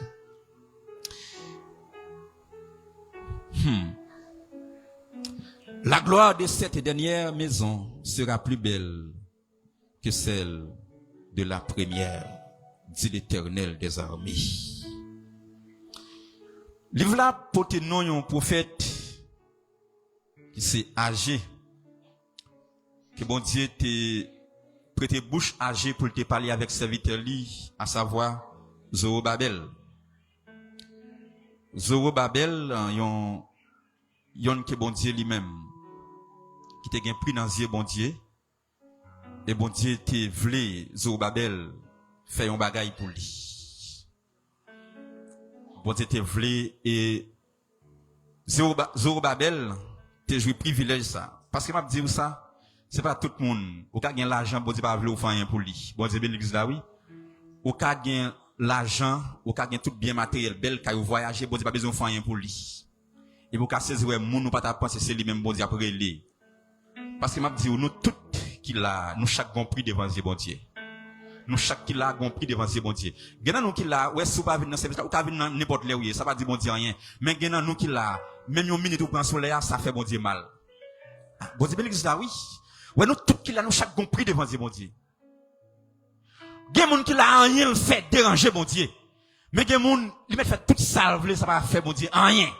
La gloire de cette dernière maison sera plus belle que celle de la première, dit l'Éternel des armées. Livre là porte nom un prophète qui s'est âgé, que bon Dieu te prêté bouche âgée pour te parler avec serviteur li, à savoir Zorobabel. Zorobabel, yon que bon Dieu lui-même, qui te gain pris dans yeux bon Dieu. Et bon Dieu te vle Zorobabel fait un bagay pour lui. Bon Dieu te vle et Zorobabel te joué privilège ça. Parce que m'a dit ça, c'est pas tout le monde. Ou ka gen l'argent, bon Dieu pas vle ou faire rien pour lui. Bon Dieu ben l'église là oui. Ou ka gen l'argent, ou ka gen tout bien matériel, bel ka voyager, bon Dieu pas besoin faire rien pour lui. Et pour ka saisir moun ou pas ta penser c'est lui même bon Dieu après lui. Parce que m'a dit nous tout qui là, nous chaque compris devant Dieu bon Dieu. nous chaque qui là gon prix devant bon Dieu. Gen nous qui là ouais sou pas venir dans service ou ka venir n'importe là où ça pas dire bon Dieu rien. Mais gen nous qui là même une minute ou prend soleil ça fait bon Dieu mal. Bon Dieu l'église là oui. Ouais nous tout qui là nous chaque gon prix devant bon Dieu. Gen moun qui là rien le fait déranger bon Dieu. Mais gen moun li met fait toute salve ça va faire bon Dieu rien.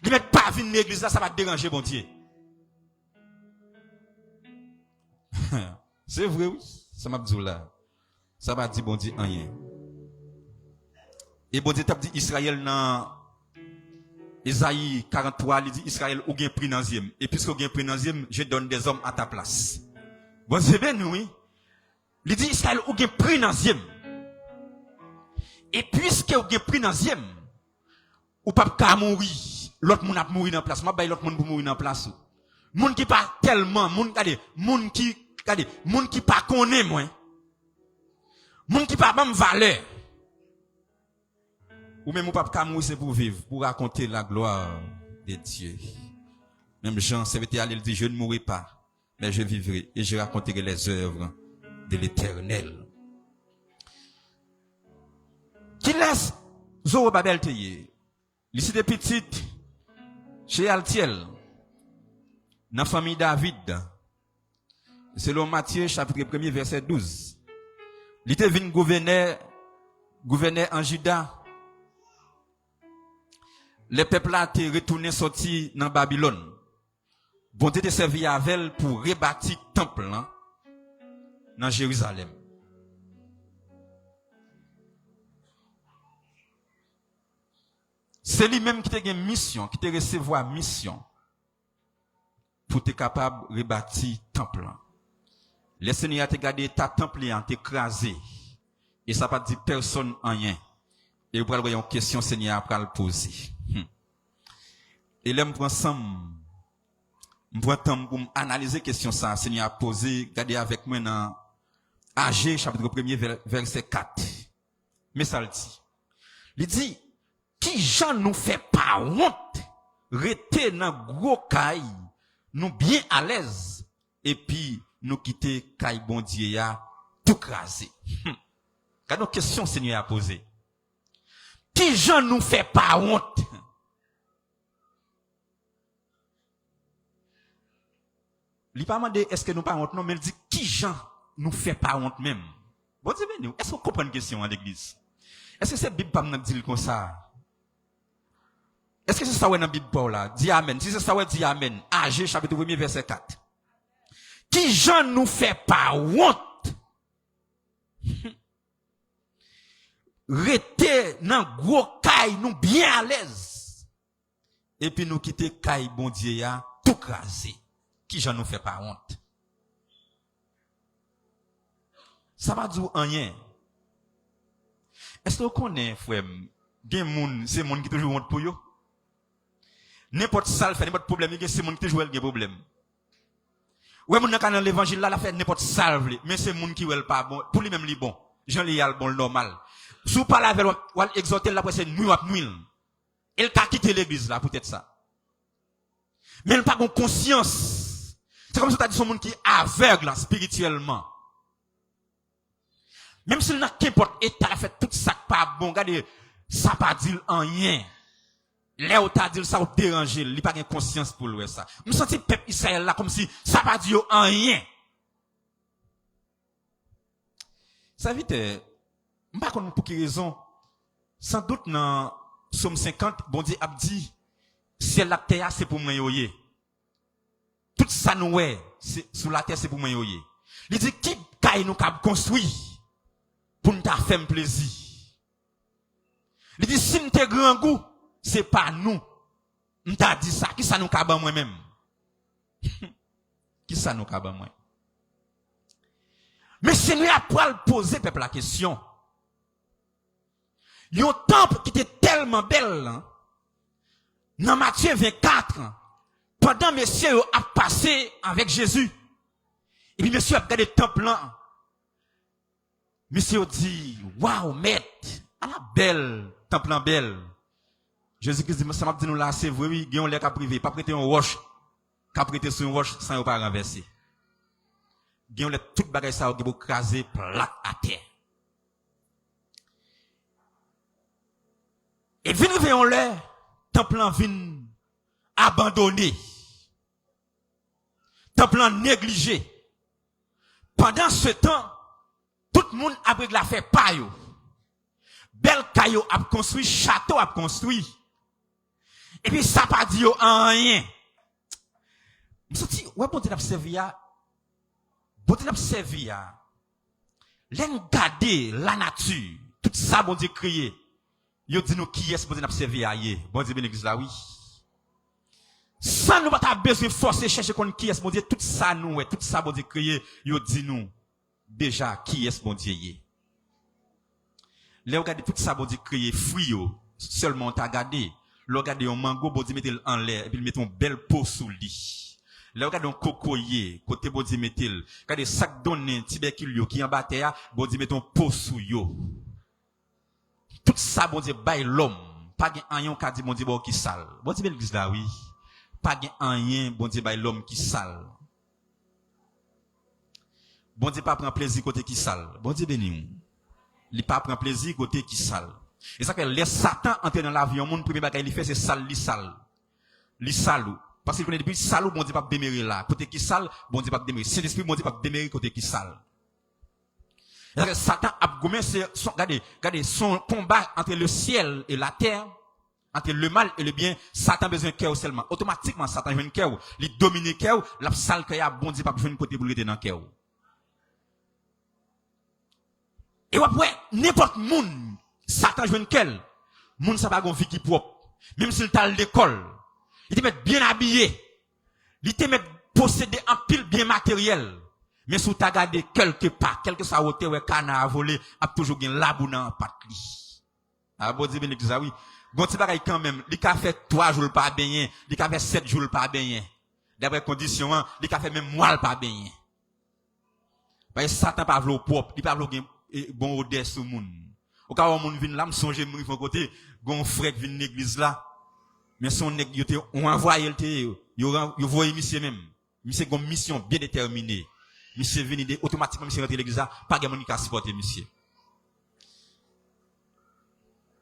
Li met pas venir l'église là ça va déranger bon Dieu. C'est vrai, oui. Ça m'a dit là. Ça va dire bon Dieu rien. Et bon Dieu t'a dit Israël dans Isaïe 43, il dit Israël ou gain pris nanzième. Et puisque ou gain pris nanzième, je donne des hommes à ta place. Bon Dieu ben oui. Il dit Israël ou gain pris nanzième. Et puisque ou gain pris nanzième, ou pas ka mourir, l'autre moun a mourir dans place. Moi bay l'autre moun pour mourir dans place. Moun qui pas tellement, moun qui pas connaît moi. Moun qui pas même valeur. Ou même ou pas ka mourir c'est pour vivre, pour raconter la gloire de Dieu. Même Jean serviteur il dit je ne mourrai pas, mais je vivrai et je raconterai les œuvres de l'Éternel. Qui laisse Zorobabel teye? Ici de petite chez Altiel. Dans la famille David, selon Matthieu chapitre 1 verset 12, il était venu gouverneur en Juda. Les peuples a été retournés sortis dans Babylone. Bon Dieu te servi avec elle pour rebâtir le temple dans Jérusalem. C'est lui-même qui te une mission, qui te recevoir mission pour être capable de rebâtir le temple. Le Seigneur te gardé ta temple en t'écraser. Et ça pas dit personne en rien. Et vous allez une question Seigneur après le poser. Et là, je prends temps pour analyser question ça. Seigneur a posé, regardez avec moi dans AG chapitre 1 verset 4. Mais ça le dit. Il dit, qui Jean nous fait pas honte, rester dans gros caille, nous bien à l'aise, et puis nous quitter caille bon Dieu ya, tout crasé. Quand nos questions Seigneur a posé. Qui Jean nous fait pas honte? Il pas demandé est-ce que nous pas honte non, mais il dit qui Jean nous fait pas honte même. Bon Dieu béni, est-ce qu'on comprend une question en l'église? Est-ce que cette Bible pas nous dit comme ça? Est-ce que c'est ça dans la Bible Paul là? Dis amen. Si c'est ça dit amen. AG chapitre 1 verset 4. Qui Jean nous fait pas honte? Rester dans gros caille nous bien à l'aise. Et puis nous quitter caille bon Dieu ya tout crasé. Qui Jean nous fait pas honte? Ça va dire rien. Est-ce que vous connaissez frère, c'est monde qui toujours honte pour yo? N'importe ça fait n'importe problème, c'est monde qui toujours a problème. Ouais mon dans l'évangile là la fait n'importe ça mais c'est monde qui wel pas bon, pour lui même li bon. Jean li al bon normal. Si vous parlez avec ou exhorter la après nuit ou nuit. Il t'a quitté l'église là peut-être ça. Mais il pas bon conscience. C'est comme si tu as dit son monde qui est aveugle spirituellement. Même s'il n'a qu'importe état fait tout ça pas bon, regardez, ça pas dire rien. Là où t'as dit ça ou déranger, il pas de conscience pour lui ça. Me senti peuple Israël là comme si ça pas dire rien. Ça vite m'pas connait pour quelle raison. Sans doute dans Somme 50, bon Dieu a dit ciel la terre c'est pour moi yoye. Tout ça nous est sur la terre c'est pour moi yoye. Il dit qui caille nous cap construit pour nous faire plaisir. Il dit si nous te grand goût, c'est pas nous. On t'a dit ça, qui ça nous caban moi-même? Qui ça nous caban moi? Mais c'est nous après poser peuple la question. Yon temple qui était tellement belle, hein? Dans Matthieu 24, pendant monsieur a passé avec Jésus, et puis monsieur a regardé le temple là. Monsieur a dit, waouh, maître, à la belle, temple en belle. Jésus-Christ dit, ça m'a dit nous là, c'est vrai, oui, yon lè ka privé, pas prêter un roche, ka prêter sur une roche sans pas renverser. gen let tout bagay ça ou pour craser plat à terre. Et vin rive on l'air, temple en vin abandonné. Temple en négligé. Pendant ce temps, tout le monde a pris la fait pas yo. Bel caillou a construit, château a construit. Et puis ça pas dit yo en rien. M'soti, ouais bon Dieu n'a servi à bon Dieu n'a servi à l'en garder la nature, tout ça bon Dieu créé. Yo dit nous qui est bon Dieu n'a servi à yé. Bon Dieu bénisse là oui. Sans nous pas besoin forcer chercher qu'on qui est bon Dieu, tout ça nous tout ça bon Dieu créé, yo dit nous déjà qui est bon Dieu yé. Là regardez tout ça bon Dieu créé fruit yo, seulement t'as regardé, là regardez un mango bon Dieu mettre en l'air et puis mettre une belle peau sous lui. Là regardez un cocoyer côté bon Dieu mettre, regardez sac donné tubercule yo qui en bas terre, bon Dieu mettre une peau sous yo. Tout ça bon Dieu bail l'homme, pas gen rien qu'a dit bon Dieu bon qui sale. Bon Dieu l'église là oui. Pas gen rien bon Dieu bail l'homme qui sale. Bon Dieu pas prend plaisir côté qui sale. Bon Dieu béni. Il pas prend plaisir côté qui sale. Et ça fait les Satan entrer dans l'avion, mon premier bagage il fait c'est sale, li sale. Li salou. Parce qu'il connaît depuis salou bon Dieu pas démérer là. Côté qui sale, bon Dieu pas démérer. C'est l'esprit bon Dieu pas démérer côté qui sale. Satan a commencé son regardez son combat entre le ciel et la terre, entre le mal et le bien. Satan besoin de cœur seulement. Automatiquement Satan joue un cœur, il domine cœur, la sale cœur bon Dieu pas besoin de côté pour rester dans cœur. Et après n'importe monde Satan joue un cœur, monde ça pas gon vie qui propre. Même s'il t'a l'école, il te met bien habillé, il te met posséder un pile bien matériel. Mais si tu as gardé quelque part, quelque soit hauteur ou canard à voler, a toujours gen labou dans pat li. Ah bon Dieu béni ça oui. Bon ti bagay quand même, li ka fait 3 jours pas baigner, li ka fait 7 jours pas baigner. D'après condition, li ka fait même mois pas baigner. Parce que Satan pas vlo propre, il pas vlo gen bon odeur sou moun. Au cas où moun vinn là, m'songe m'ri fon côté, gon frère vinn l'église là. Mais son nèg yo te on envoyé le te, yo voye monsieur même. Monsieur gon mission bien déterminée. Monsieur venu automatiquement monsieur rentre l'église là, pas de monde qui a supporté monsieur.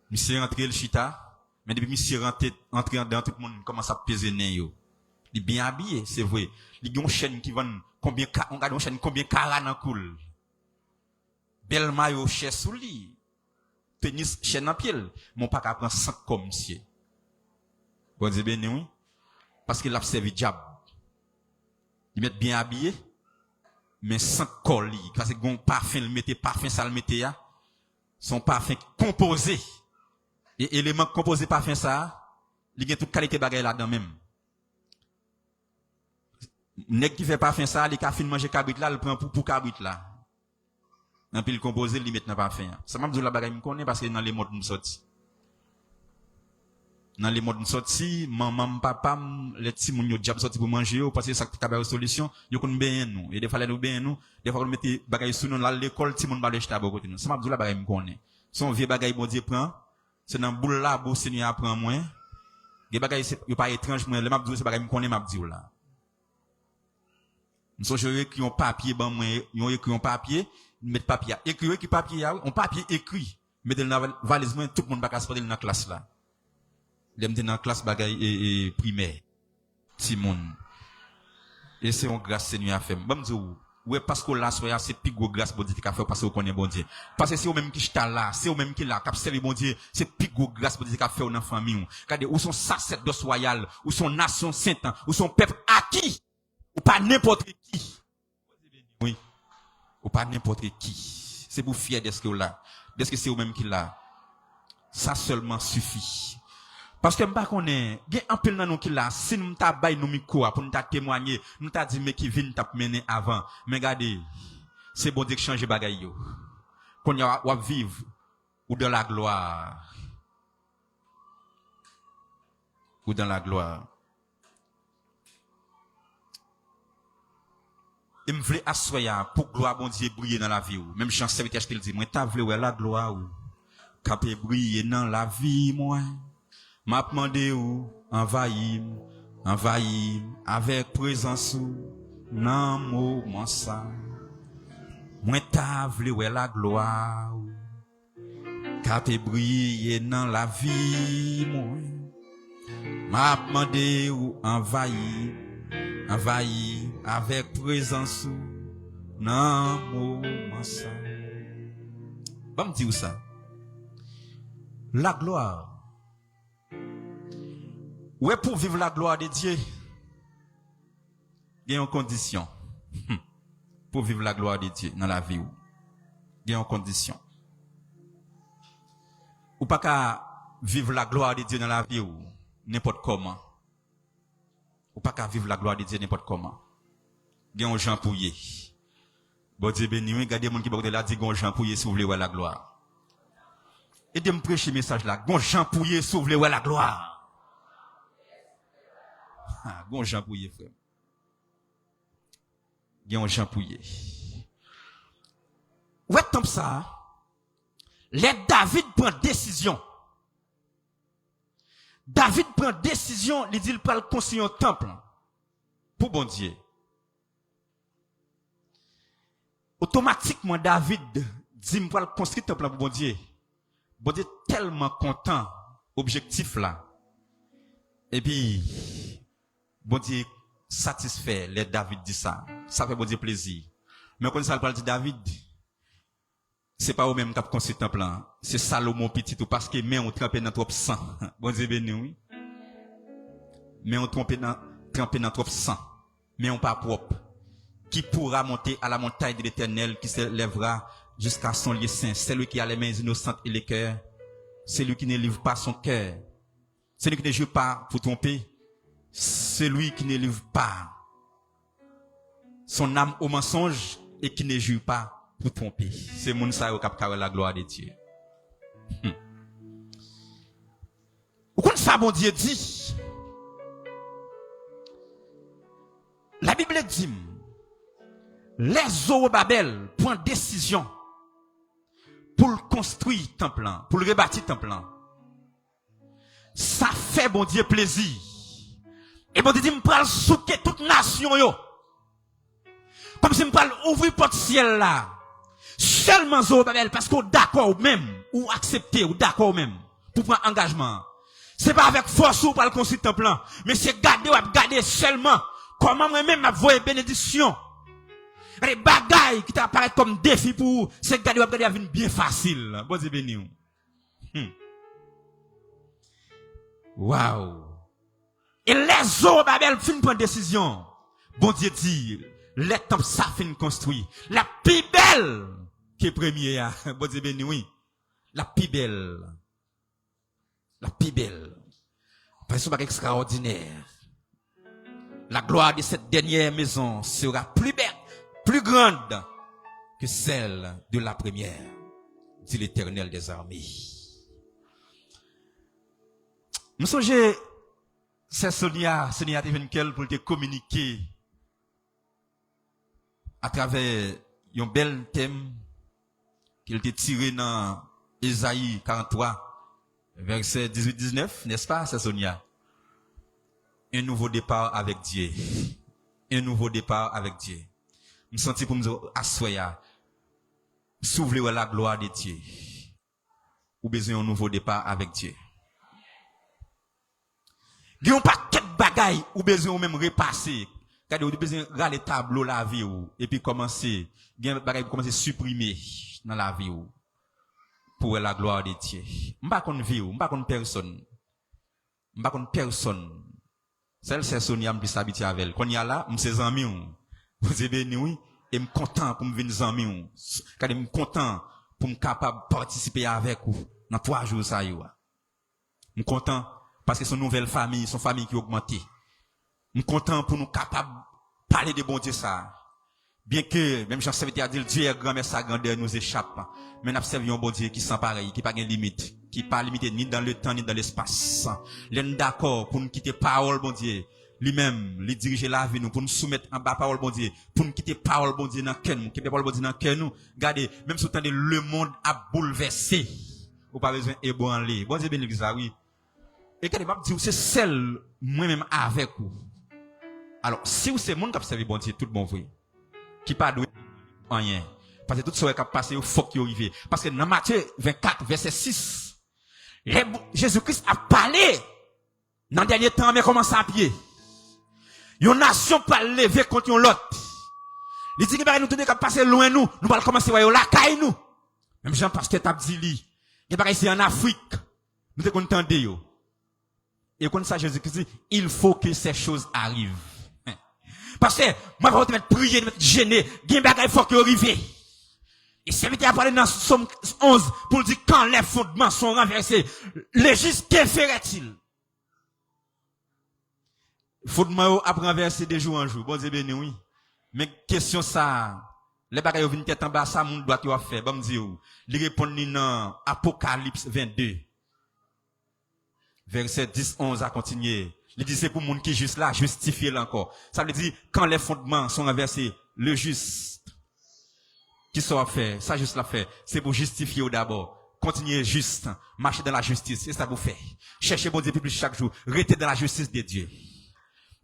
Monsieur rentre le chita, mais depuis monsieur rentre dans tout le monde commence à peser nez yo. Il bien habillé, c'est vrai. Il gon chaîne qui vend combien on garde une chaîne combien carat dans cool. Bel maillot cher sous lui. Tennis chaîne en pied, mon pas qu'à prendre 5 comme monsieur. Bon Dieu béni oui. Parce qu'il a servi diable. Il met bien habillé. Mais sans colis, parce que gon parfum, le mettez parfum, ça le mettez ya. Son parfum composé. Et élément composé parfum ça, il y a toute qualité bagaille là-dedans même. Nèg qui fait parfum ça, il a fin manger cabrit là, il prend pour cabrit là. En puis il composé, il met dans parfum. Ça m'a dit la bagaille me connaît parce que dans les modes me sorti. Dans les modes sorti, maman, papa, les petits moun yo diable sorti pour manger parce que ça ka ba solution, yo kon ben nous. Et des fois nous ben nous, des fois on mette bagaille sous nous là l'école, petit moun ba le chita ba côté nous. Ça m'a dit la bagaille me connaît. Son vieux bagaille bon Dieu prend, c'est dans boule là, bon Seigneur apprend moins. Des bagaille c'est yo pas étrange moi, le m'a dit c'est bagaille me connaît m'a dit là. Nous sommes écrit un papier ban moi, yo écrit un papier, mettre papier, écrit qui papier un papier écrit, mettre dans la valise moi tout le monde ba ka se dans la classe là. L'aime dans la classe bagaille et primaire. Timon. Et c'est une grâce Seigneur a fait. Bon Dieu, ouais parce que là soya c'est plus gros grâce bon Dieu qui a fait parce que vous connaissez bon Dieu. Parce que c'est au même qui sta là, c'est au même qui là qui servi bon Dieu, c'est plus gros grâce bon Dieu qui a fait dans famille. Regardez où sont sacerdoce royal, où sont nation sainte, où sont peuple acquis, ou pas n'importe qui. Oui. Ou pas n'importe qui. C'est pour fier de ce que là. Est-ce que c'est au même qui là. Ça seulement suffit. Parce que m'pa connaît, gen un peu nan nou ki la, si nous t'a bay nou micro pour nous t'a témoigner, nous t'a dit mais qui vient t'a mené avant. Mais regardez, c'est bon Dieu qui change bagay yo. Qu'on y a vivre ou dans la gloire. Ou dans la gloire. Et me vle assoya pour gloire bon Dieu briller dans la vie ou. Même chant serviteur je te le dis, moi t'a vle la gloire ou. Capé briller dans la vie moi. M'a demandé ou envahim avec présence ou nan moment ça Moi ta vle ouais la gloire. Cap briller dans la vie moi. M'a demandé ou envahi avec présence nan moment ça. Bon me dire ça. La gloire. Ouais, pour vivre la gloire de Dieu, il y a une condition. Pour vivre la gloire de Dieu dans la vie, il y a une condition. Ou pas qu'à vivre la gloire de Dieu dans la vie, n'importe comment. Ou pas qu'à vivre la gloire de Dieu n'importe comment. Il y a un Jean Pouillé. Bon Dieu béni, regardez les gens qui sont là, dit Jean Pouillé, si vous voulez voir la gloire. Et de me prêcher le message là. Gon Jean Pouillé, si vous voulez voir la gloire. Gon Jean Pouillé, frère. Gon Jean Pouillé. Ouais, comme ça, les David prend décision. David prend décision, il dit il peut construire un temple pour bon Dieu. Automatiquement, David dit il peut construire un temple pour bon Dieu. Bon Dieu tellement content, objectif là. Et puis, bon Dieu satisfait, les David dit ça. Ça fait bon Dieu plaisir. Mais quand ça parle de David, c'est pas au même cap construit temple là. C'est Salomon petit tout parce que mais on trempé dans trop sang. Bon Dieu béni oui. Mais on trempé dans trop sang. Mais on pas propre. Qui pourra monter à la montagne de l'Éternel qui s'élèvera jusqu'à son lieu saint. C'est lui qui a les mains innocentes et les cœurs. C'est lui qui ne livre pas son cœur. C'est lui qui ne joue pas pour tromper. C'est lui qui ne livre pas son âme au mensonge et qui ne joue pas pour tromper. C'est mon ça au cap la gloire de Dieu. Vous connaissez ça, bon Dieu dit? La Bible dit, les Zorobabel prennent décision pour construire le temple, pour le rebâtir le temple. Ça fait bon Dieu plaisir. Et bon Dieu dit, je vais souquer toute nation yo. Comme si je vais ouvrir porte ciel là. Seulement Zorobabel, parce qu'on d'accord même, ou accepter, ou d'accord même, pour prendre engagement. C'est pas avec force ou pour le construire le temple, mais c'est garder seulement, comment moi-même m'avoue bénédiction. Les bagailles qui t'apparaissent comme défi pour vous, c'est garder à venir bien facile. Bon Dieu béni. Waouh. Et les Zorobabel fin prendre décision. Bon Dieu dit, les temples ça fin construit. La plus belle qui est première. Bon Dieu béni oui. La plus belle. La plus belle. Parce que c'est extraordinaire. La gloire de cette dernière maison sera plus belle, plus grande que celle de la première, dit l'Éternel des armées. Nous songeons, c'est Sonia Tevenkel pour te communiquer à travers un bel thème qu'il t'a tiré dans Ésaïe 43, verset 18-19, n'est-ce pas, c'est Sonia? Un nouveau départ avec Dieu. Un nouveau départ avec Dieu. Je me sens pour me asseoir, s'ouvrir la gloire de Dieu. Ou besoin d'un nouveau départ avec Dieu. Il y a un paquet de bagailles ou besoin même repasser. Quand vous besoin de les tableaux la vie et puis commencer, il y a des bagailles commencer à supprimer dans la vie pour la gloire de Dieu. Je ne pas qu'on vie, je ne pas qu'on personne. Je ne pas qu'on personne. Celle c'est Sonia me s'habituer avec elle. Quand il y a là, me ses amis vous êtes béni oui et me content pour me venir amis quand me content pour me capable participer avec vous dans 3 jours ça yo. Me content parce que son nouvelle famille, son famille qui augmenté. Me content pour nous capable parler de bon Dieu ça. Bien que même Jean Serviteur a dit Dieu est grand mais sa grandeur nous échappe. Mais nous observons un bon Dieu qui sans pareil, qui pas de limite, qui pas limité ni dans le temps ni dans l'espace. L'en d'accord pour nous quitter parole bon Dieu. Lui-même, lui diriger la vie nous pour nous soumettre en bas parole bon Dieu, pour nous quitter parole bon Dieu dans cœur nous, quitter parole bon Dieu dans cœur nous. Regardez, même si le monde a bouleversé, ou pas besoin ébranler. Bon Dieu béni ça oui. Et quand il va dire c'est celle moi-même avec vous. Alors, si vous c'est monde qui observe bon Dieu tout bon vrai, qui pas doué rien. Parce que tout ce qui a passé, il faut qu'il arrive. Parce que dans Matthieu 24, verset 6, Jésus-Christ a parlé dans le dernier temps, mais commence à pied. Une nation pas lever contre l'autre. Il dit que nous tenons qu'à passer loin nous allons commencer à voir la caille nous. Même Jean Pasteur t'a dit li, il paraît ici en Afrique. Nous devons entendre yo. Et comme ça Jésus-Christ dit, il faut que ces choses arrivent. Parce que moi je vais te mettre prier, te mettre gêner, il faut que arrive. Et c'est vite à parler dans Somme 11 pour dire quand les fondements sont renversés, le juste que ferait-il? Fondements a renversé de jour en jour. Bon Dieu béni oui. Mais question ça, les bagages viennent tête en bas, ça moun doit tout faire. Bon Dieu, il répond dans Apocalypse 22. Verset 10-11 à continuer. Il dit c'est pour moun qui juste là, justifier là encore. Ça veut dire quand les fondements sont renversés, le juste qui soit fait, ça juste l'a fait, c'est pour justifier d'abord. Continuer juste, marcher dans la justice, c'est ça vous fait. Cherchez bon Dieu plus chaque jour, rester dans la justice de Dieu.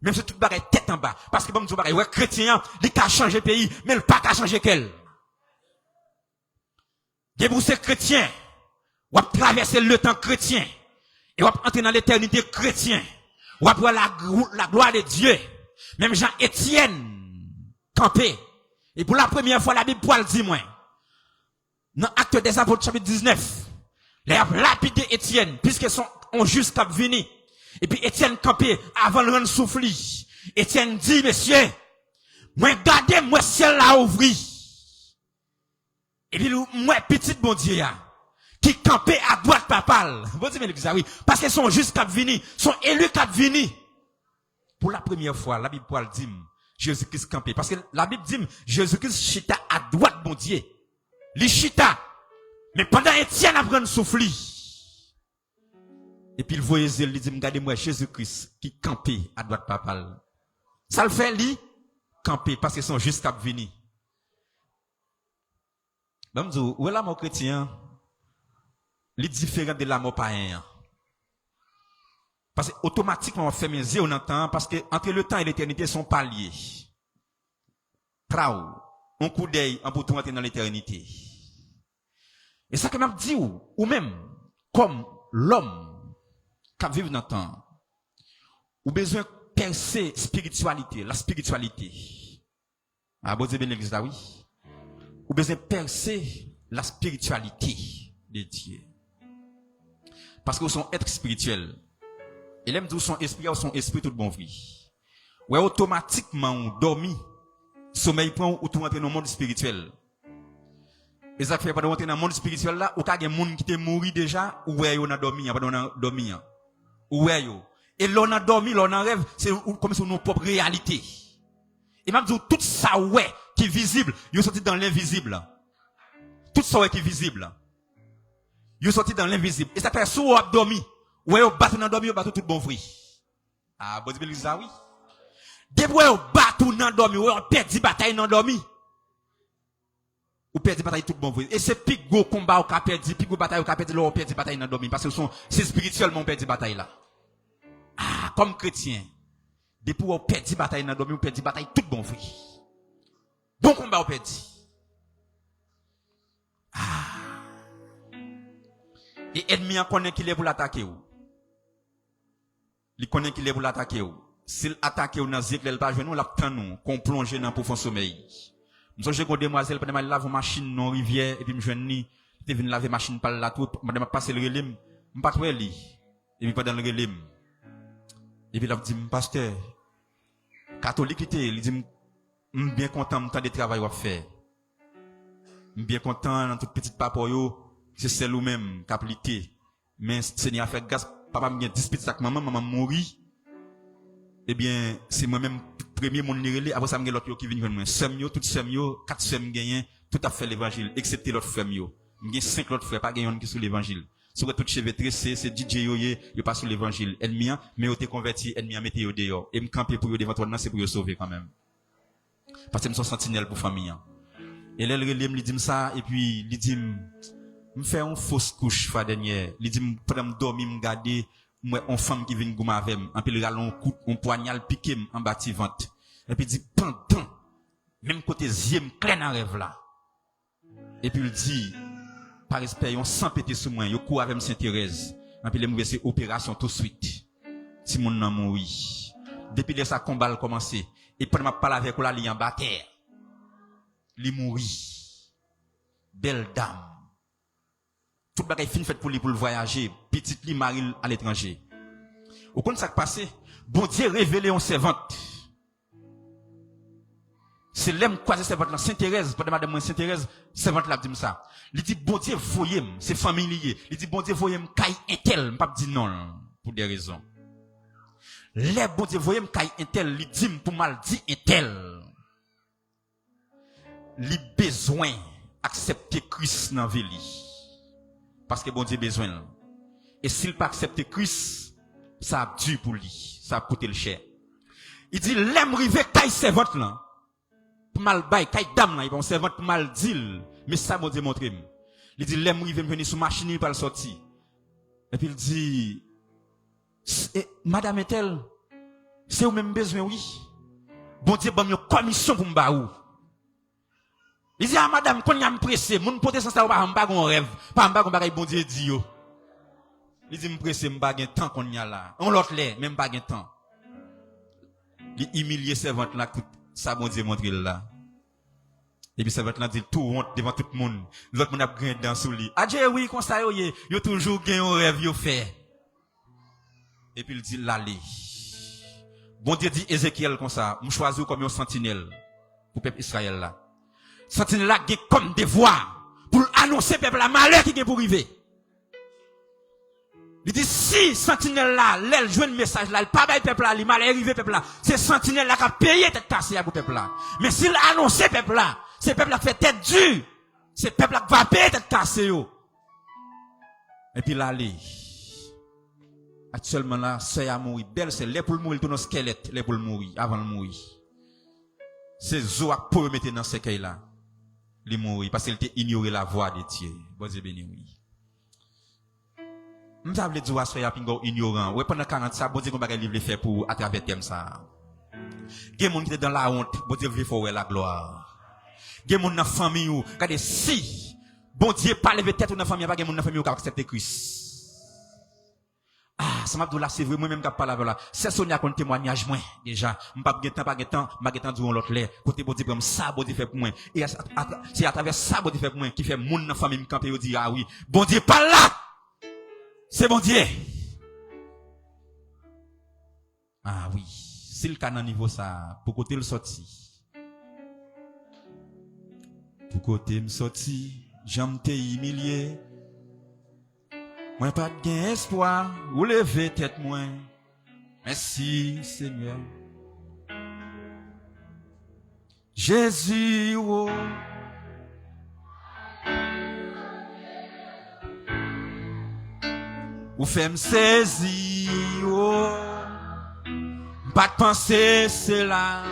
Même si tout bagaille tête en bas, parce que bon Dieu bagaille, ouais chrétien, il a changé pays, mais il pas qu'à changer quel. Déboussé chrétien, ou traverser le temps chrétien, et ou entrer dans l'éternité chrétien, ou voir la gloire de Dieu. Même Jean-Étienne, campé. Et pour la première fois, la Bible pour le dire, moi. Dans Actes des Apôtres, chapitre 19, les lapidé Étienne, puisque son, on juste cap venu. Et puis Étienne campé, avant le rendre souffli. Étienne dit, messieurs, moi, gardez, moi, ciel là ouvri. Et puis, moi, petit bon Dieu, qui campait à droite papale. Vous dites, mais oui. Parce qu'ils sont juste cap venu, sont élus cap venu. Pour la première fois, la Bible pour le dire, Jésus-Christ campé. Parce que la Bible dit, Jésus-Christ chita à droite, bon Dieu. Li chita. Mais pendant Étienne a pris souffli. Et puis il voyait, il dit, regardez-moi, Jésus-Christ qui campé à droite papale. Ça le fait, lui, camper, parce qu'ils sont juste cap venus. Ben, où est l'amour chrétien? Il est différent de l'amour païen. Parce que automatiquement, on fait mes yeux, on entend, parce que entre le temps et l'éternité sont pas liés. Trao, un coup d'œil, en pour entrer dans l'éternité. Et ça que m'a dit, ou même, comme l'homme, qui vit dans le temps, ou besoin de percer spiritualité, la spiritualité. Ah, bon Dieu, bien l'église là, oui. Ou besoin de percer la spiritualité de Dieu. Parce que vous sont êtres spirituels. Et l'aime dire son esprit tout bon vie. Ouais, automatiquement, on dormi. Sommeil prend ou tout entrer dans le monde spirituel. Et ça fait pas de rentrer dans le monde spirituel là, ou kage monde qui te mouri déjà, ou ouais, on a dormi, on a dormi. Ou ouais, yo. Et l'on a dormi, l'on a rêve, c'est comme si nos propres réalités. Et même dire tout ça ouais, qui est visible, il est sorti dans l'invisible. Tout ça ouais qui est visible. Il est sorti dans l'invisible. Et ça fait sous on dormi. Ouais, on bat dans dormi, on bat tout bon fruit. Ah, bon Dieu, ça oui. Depuis on bat tout dans dormi, on perd 10 batailles dans dormi. Ou perd 10 batailles tout bon fruit. Et c'est plus gros combat au cap perdu, plus gros bataille au cap perdu, on perd 10 batailles dans dormi parce que c'est spirituellement on perd 10 batailles là. Ah, comme chrétien. Depuis on perd 10 batailles dans dormi, on perd 10 batailles tout bon fruit. Bon combat on perd. Ah. Et ennemi en connaît qu'il est pour l'attaquer ou. Il connaît qu'il est pour l'attaquer ou. S'il attaque ou dans zègle, il pas jouer nous la prend nous qu'on plonge dans profond sommeil. Nous j'ai une demoiselle pendant mal lave machine dans rivière et puis me joindre ni te vinn laver machine par là tout madame passer le relais me pas trouver li et puis pendant le relais et puis là dit pasteur catholique il dit bien content temps de travail ou faire. Bien content dans toute petite papa yo c'est celle ou même capacité mais Seigneur a fait grâce papa me bien dispute avec maman mourir. Eh bien, c'est moi-même premier monde relé après ça me l'autre qui vient moi. Semio tout semio, 4 sem gagné, tout a fait l'évangile excepté l'autre frère yo. M'gien 5 l'autre frère pas gagné qui sur l'évangile. Sur tout cheveux tressé, c'est DJ yoye, yo pas sur l'évangile. Ennemi mais yo te converti, ennemi a metté yo dehors. Et me camper pour yo devant toi, c'est pour yo sauver quand même. Parce que me sont sentinelle pour famille. Et là le relé me dit ça et puis il dit me faire une fausse couche fa dernière. Il dit pendant me dormir me garder moi une femme qui vient goumer avec moi, en puis le galon coup on poignal piqué en bâti ventre. Et puis dit pendant même côté yeux me clair dans rêve là. Et puis il dit, par respect, on s'en pété sous moi, yo court avec Sainte Thérèse. Et puis les mauvais c'est opération tout de suite. Si mon nom mourit. Depuis que ça combat a commencé, et pendant ma parle avec là, il en bas terre. Il mourit. Belle dame. Tout bagay fin fait pour lui pour le voyager, petite li mari à l'étranger. Au compte ça qui passé, bon Dieu révélé en servante. C'est l'aime croiser servante là, Sainte Thérèse, pendant madame Sainte Thérèse, servante là dit ça. Il dit bon Dieu voyez, c'est familier. Il dit bon Dieu voyez caille intel, pas dit non pour des raisons. Les bon Dieu voyez caille intel, il dit pour mal dit intel. Il besoin accepter Christ dans vie li. Parce que bon Dieu besoin. Et s'il pas accepter Christ, ça a dû pour lui, ça a coûté le cher. Il dit l'aime rivé caille servante là. Pour mal bail caille dame là, il va servante pour mal dire, mais ça bon Dieu montre. Il dit l'aime rivé venir sur machine il pas le sortir. Et puis il dit madame est-elle, c'est au même besoin oui. Bon Dieu bon une commission pour m'ba ou. Il dit, ah, madame, quand il y a me pressé, mon protestant, ça va pas un rêve, pas un bagage, bon Dieu dit, yo. Il dit, me pressé, me bagage temps qu'on y a là. On l'autre là, même pas de temps. Il humilié servante là, tout ça, bon Dieu montre là. Et puis servante là dit, tout honte devant tout le monde. L'autre monde a gagné dans sous lui. Ah, Dieu, oui, comme ça, yo toujours gagné un rêve, yo fait. Et puis il dit, l'aller. Bon Dieu dit, Ézéchiel comme ça, me choisir comme un sentinelle, pour peuple Israël là. Sentinelle là qui comme devoir pour annoncer peuple la malheur qui est pour arriver. Il dit si sentinelle là, elle joue un message là, elle pas bail peuple là, il mal arrivé peuple là. C'est sentinelle là qui a payé tête cassée pour peuple là. Mais s'il annonce peuple là, c'est peuple là qui fait tête dure. C'est peuple là qui va payer tête cassée yo. Et puis là actuellement là, c'est à mourir. Belle c'est les pour mourir tout nos squelettes, les pour mourir avant de mourir. C'est zo pour mettre dans ce cercueil là. Il mourir parce qu'il était ignoré la voix de Dieu. Bon Dieu béni oui. M'ta vle dire soya pingo ignorant. Ouais pendant 40 ça bon Dieu qu'on va livre faire pour à travers thème ça. Gen moun qui était dans la honte, bon Dieu veut faire la gloire. Gen moun dans famille ou, regardez si bon Dieu pas lever tête dans famille, pas gen moun dans famille ou qui accepter Christ. Ah, ça m'a dit là, c'est vrai, moi-même qui parle avec là. C'est Sonia qu'on témoignage, moi, déjà. M'pas pas temps, durant l'autre l'air. Côté bon Dieu, ça, bon Dieu fait pour moi. Et c'est à travers ça, bon Dieu fait pour moi, qui fait moun dans famille, m'camper, ou dit, ah oui, bon Dieu, pas là! C'est bon Dieu! Ah oui, c'est le cas dans niveau ça, pour côté le sorti. Pour côté me sorti, j'aime te humilier. Moi pas de espoir, ou lever tête moi. Merci Seigneur. Jésus, oh. Ou fait me saisir, oh. Pas de penser, c'est là.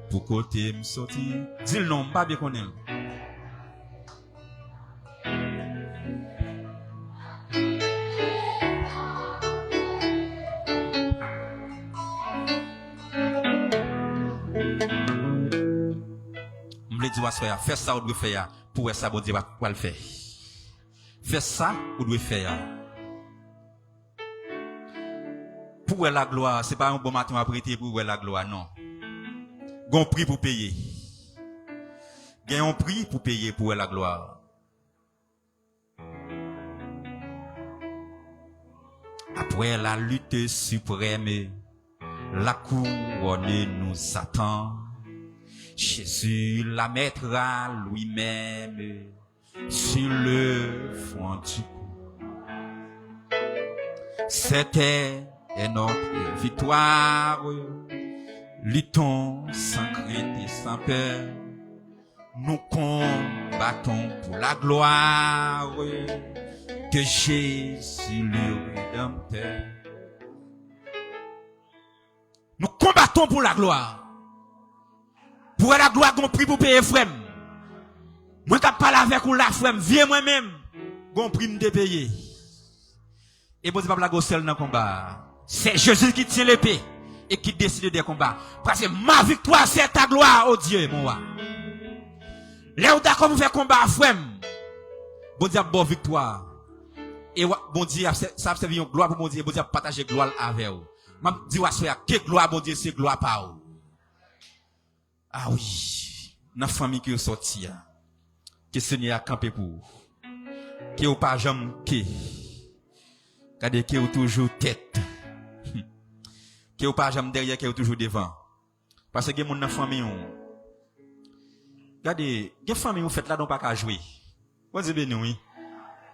Pour côté me sortir. Dis le nom, pas bien connaître. Fais ça ou doit faire pour ça bon Dieu va le faire. Fais ça ou doit faire. Pour la gloire, c'est pas un bon matin à prêter pour la gloire non. Gon prix pour payer. Gagne un prix pour payer pour la gloire. Après la lutte suprême, la couronne nous attend. Jésus la mettra lui-même sur le front du cou. C'était notre victoire. Luttons sans crainte et sans peur. Nous combattons pour la gloire de Jésus le Rédempteur. Nous combattons pour la gloire. Pour la gloire qu'on prie pour payer frère. Moi qui parle avec ou la frère, viens moi-même, qu'on prie me payer. Et bon Dieu pas la go seul dans le combat. C'est Jésus qui tient l'épée et qui décide des combats. Parce que ma victoire c'est ta gloire, oh Dieu, mon roi. Là où d'accord, vous faites combat à frère. Bon Dieu a bon victoire. Et bon Dieu, ça a servi une gloire pour bon Dieu. Bon Dieu a partagé gloire avec vous. Je dis, que gloire, bon Dieu, c'est gloire par vous. Ah oui. Dans la famille qui est sortie, que le Seigneur a campé pour vous. Que vous pas jamais que. Regardez, que vous toujours tête. Que vous pas jamais derrière, que vous toujours devant. Parce que vous avez une famille. Regardez, il y a une famille qui fait là, donc pas qu'à jouer. Vous avez bien, oui.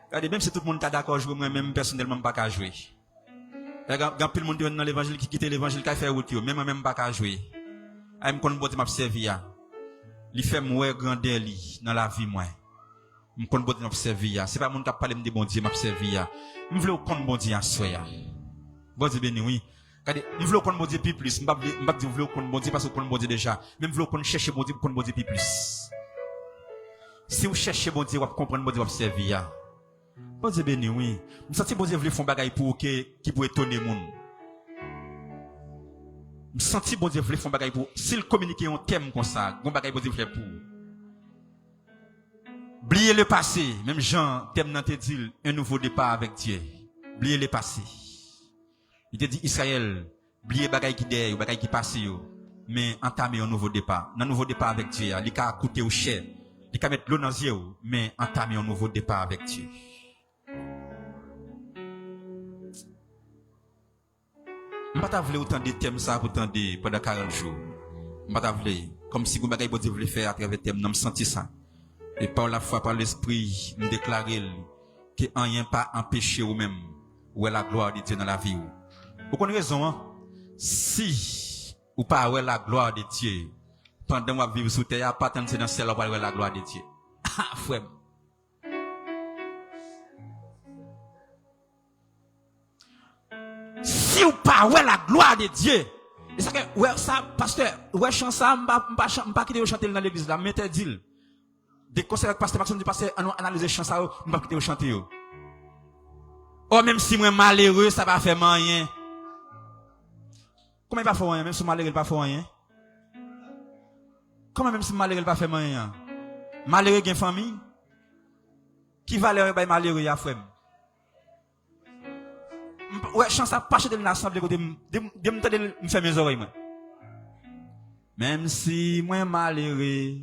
Regardez, même si tout le monde est d'accord, je moi même personnellement pas qu'à jouer. Quand tout le monde dans l'évangile qui quitte l'évangile, qui fait route, même pas qu'à jouer. Je connais bon Dieu m'a servi. Il fait moi grandeur dans la vie moi. Je connais bon Dieu m'a servi. C'est pas mon qui parle de bon Dieu m'a servi. Je veux connaître bon Dieu en soi. Bon Dieu béni oui. Regardez, je veux connaître bon Dieu plus. Je pas dire je veux connaître bon Dieu parce que je connais bon Dieu déjà. Même je veux connaître chercher bon Dieu pour connaître bon Dieu plus. Si vous cherchez bon Dieu, vous comprenez bon Dieu m'a servi. Bon Dieu béni oui. Je sens que bon Dieu veut faire bagaille pour qui pour étonner monde. Je sens que bon Dieu veut faire bagaille pour s'il communique un thème comme ça, bon bagaille bon Dieu fait pour. Oubliez le passé, même Jean thème dans te dit un nouveau départ avec Dieu. Oubliez le passé. Il te dit Israël, oubliez bagaille qui derrière, bagaille qui passe mais entamer un nouveau départ. Un nouveau départ avec Dieu, il a coûté au cher. Il a mettre l'eau dans les yeux, mais entamer un nouveau départ avec Dieu. Je ne voulais pas autant de thèmes ça pour pendant 40 jours. Je ne voulais comme si vous voulez faire à travers le thème, je me senti ça. Et par la foi, par l'esprit, me déclarer que rien pas empêché ou même où est la gloire de Dieu dans la vie. Vous connaissez raison, hein? Si ou pas où est la gloire de Dieu pendant que vous vivez sous terre, il n'y a pas tant de dans ciel où est la gloire de Dieu. Ah, frère. Si ou pas où est la gloire de Dieu. Et ça que ouais ça pasteur, ouais chant ça m'pas quitter chanter dans l'église là, mettez dit. Des conseils avec pasteur Maxime dit passer analyser chant ça, m'pas quitter chanter yo. Oh même si moi malheureux, ça va faire rien. Comment il va faire rien même si malheureux il va faire rien? Comment même si malheureux il va faire rien? Malheureux gain famille. Qui valeur ba malheureux ya frère? Ouais, chance à pas de l'assemblée côté me faire mes oreilles moi. Même si moi malheureux,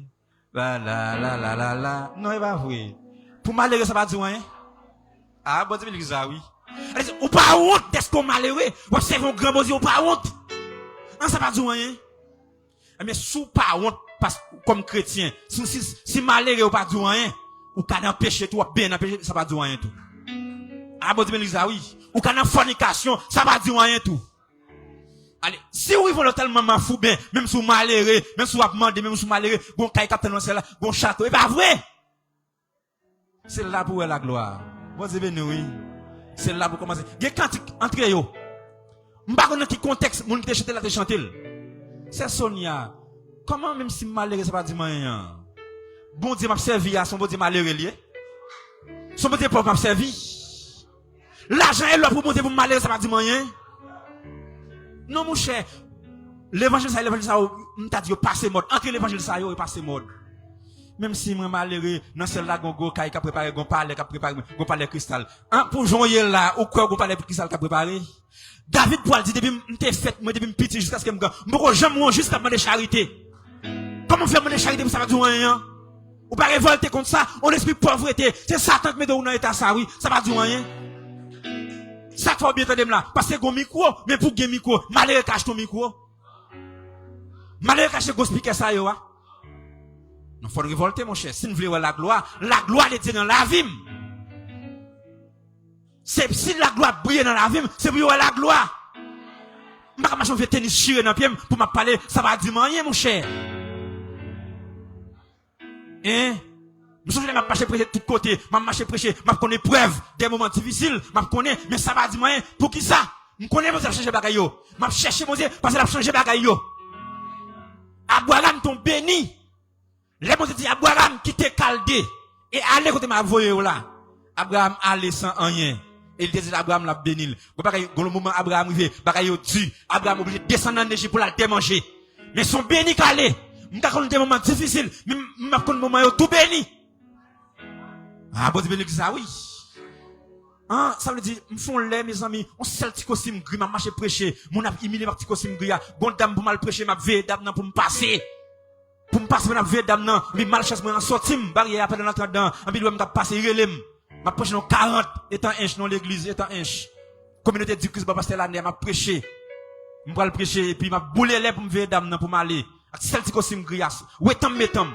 la. Non, il va vrai. Pour malheureux ça va dire rien. Ah, bon Dieu ça oui. Ou pas honte d'être qu'on malheureux, ou c'est un grand bon Dieu ou pas honte. Non, ça va dire rien. Mais sous pas honte parce comme chrétien, si malheureux ou pas dire rien, ou quand empêcher toi bien empêcher ça va dire rien tout. Ah, bon Dieu ça oui. Ou quand on a fornication, ça va dire rien tout. Allez, si vous vivez tellement m'en fou bien, même si vous malheureux, même si vous demandez, même si vous malheureux, bon caille capitaine dans là, bon château, et pas vrai. C'est là pour la gloire. Vous avez nous oui. C'est là pour commencer. Il y a cantique entre eux. M'pa connait qui contexte moun qui chanter là te chanter. C'est Sonia. Comment même si malheureux ça va dire rien. Bon Dieu m'a servi à son bon Dieu malheureux lié. Son bon Dieu pauvre m'a servi. L'argent est là pour monter pour malheureux, ça va dire rien. Non, mon cher. L'évangile, ça, m't'a dit, passé mode. Entre l'évangile, ça, il passé mode. Même si moi malheureux, dans celle-là, gon qui a préparé, gon parler, qui a préparé, gon parler cristal. Pour joindre là, ou quoi, gon parler cristal qui a préparé. David Poil dit, depuis m'te fait, moi, depuis m'piti, jusqu'à ce que m'go jamais jusqu'à demander charité. Comment faire demander charité, ça va dire rien? Ou pas révolter contre ça, on esprit pauvreté. C'est Satan qui met dans l'état ça, oui, ça va dire rien. Ça faut bien entendre là. Parce que gon micro, mais pour gen micro, malheureux cache ton micro. Malheureux cache go speaker ça yo. Non faut révolter mon cher. Si nous voulons la gloire de Dieu dans la vie. C'est si la gloire brille dans la vie, c'est pour la gloire. M'pa marcher faire tennis chiré dans pied pour m'a parler, ça va dire rien mon cher. Hein? Je suis m'a marcher prêcher de tous côtés, m'a marcher prêcher, m'a connaît preuve des moments difficiles, m'a connaît mais ça va dire moi pour qui ça? Me connaît moi changer bagaille yo. M'a chercher mon Dieu parce que l'a changer bagaille yo. Abraham ton béni. Les mon Dieu dit Abraham qui te caldé et allez côté m'a voyé là. Abraham allait sans rien. Et il dit Abraham l'a béni. Bagaille le moment Abraham arrivé, bagaille yo tu. Abraham obligé de descendre en Égypte pour la démanger. Mais son béni calé. m'ta connait des moments difficiles, mais m'a connait moment tout béni. Ah, bon Dieu béni ça oui. Hein, ça veut dire m'font lait mes amis, on seul petit costume gris m'a marché prêcher, mon a humilié ma petit costume gris, bon dame pour mal prêcher m'a veille dame pour me passer. Pour me passer m'a veille dame nan, mais malchance moi en sorti barrière après l'entrée dedans, en puis m'a passer relem. M'a prêché dans 40 étant inch dans l'église étant inch. Communauté du Christ pasteur l'année m'a prêché. M'pa le prêcher et puis m'a boulé les pour me veille dame nan pour m'aller. Avec seul petit costume gris, ouais tam metam.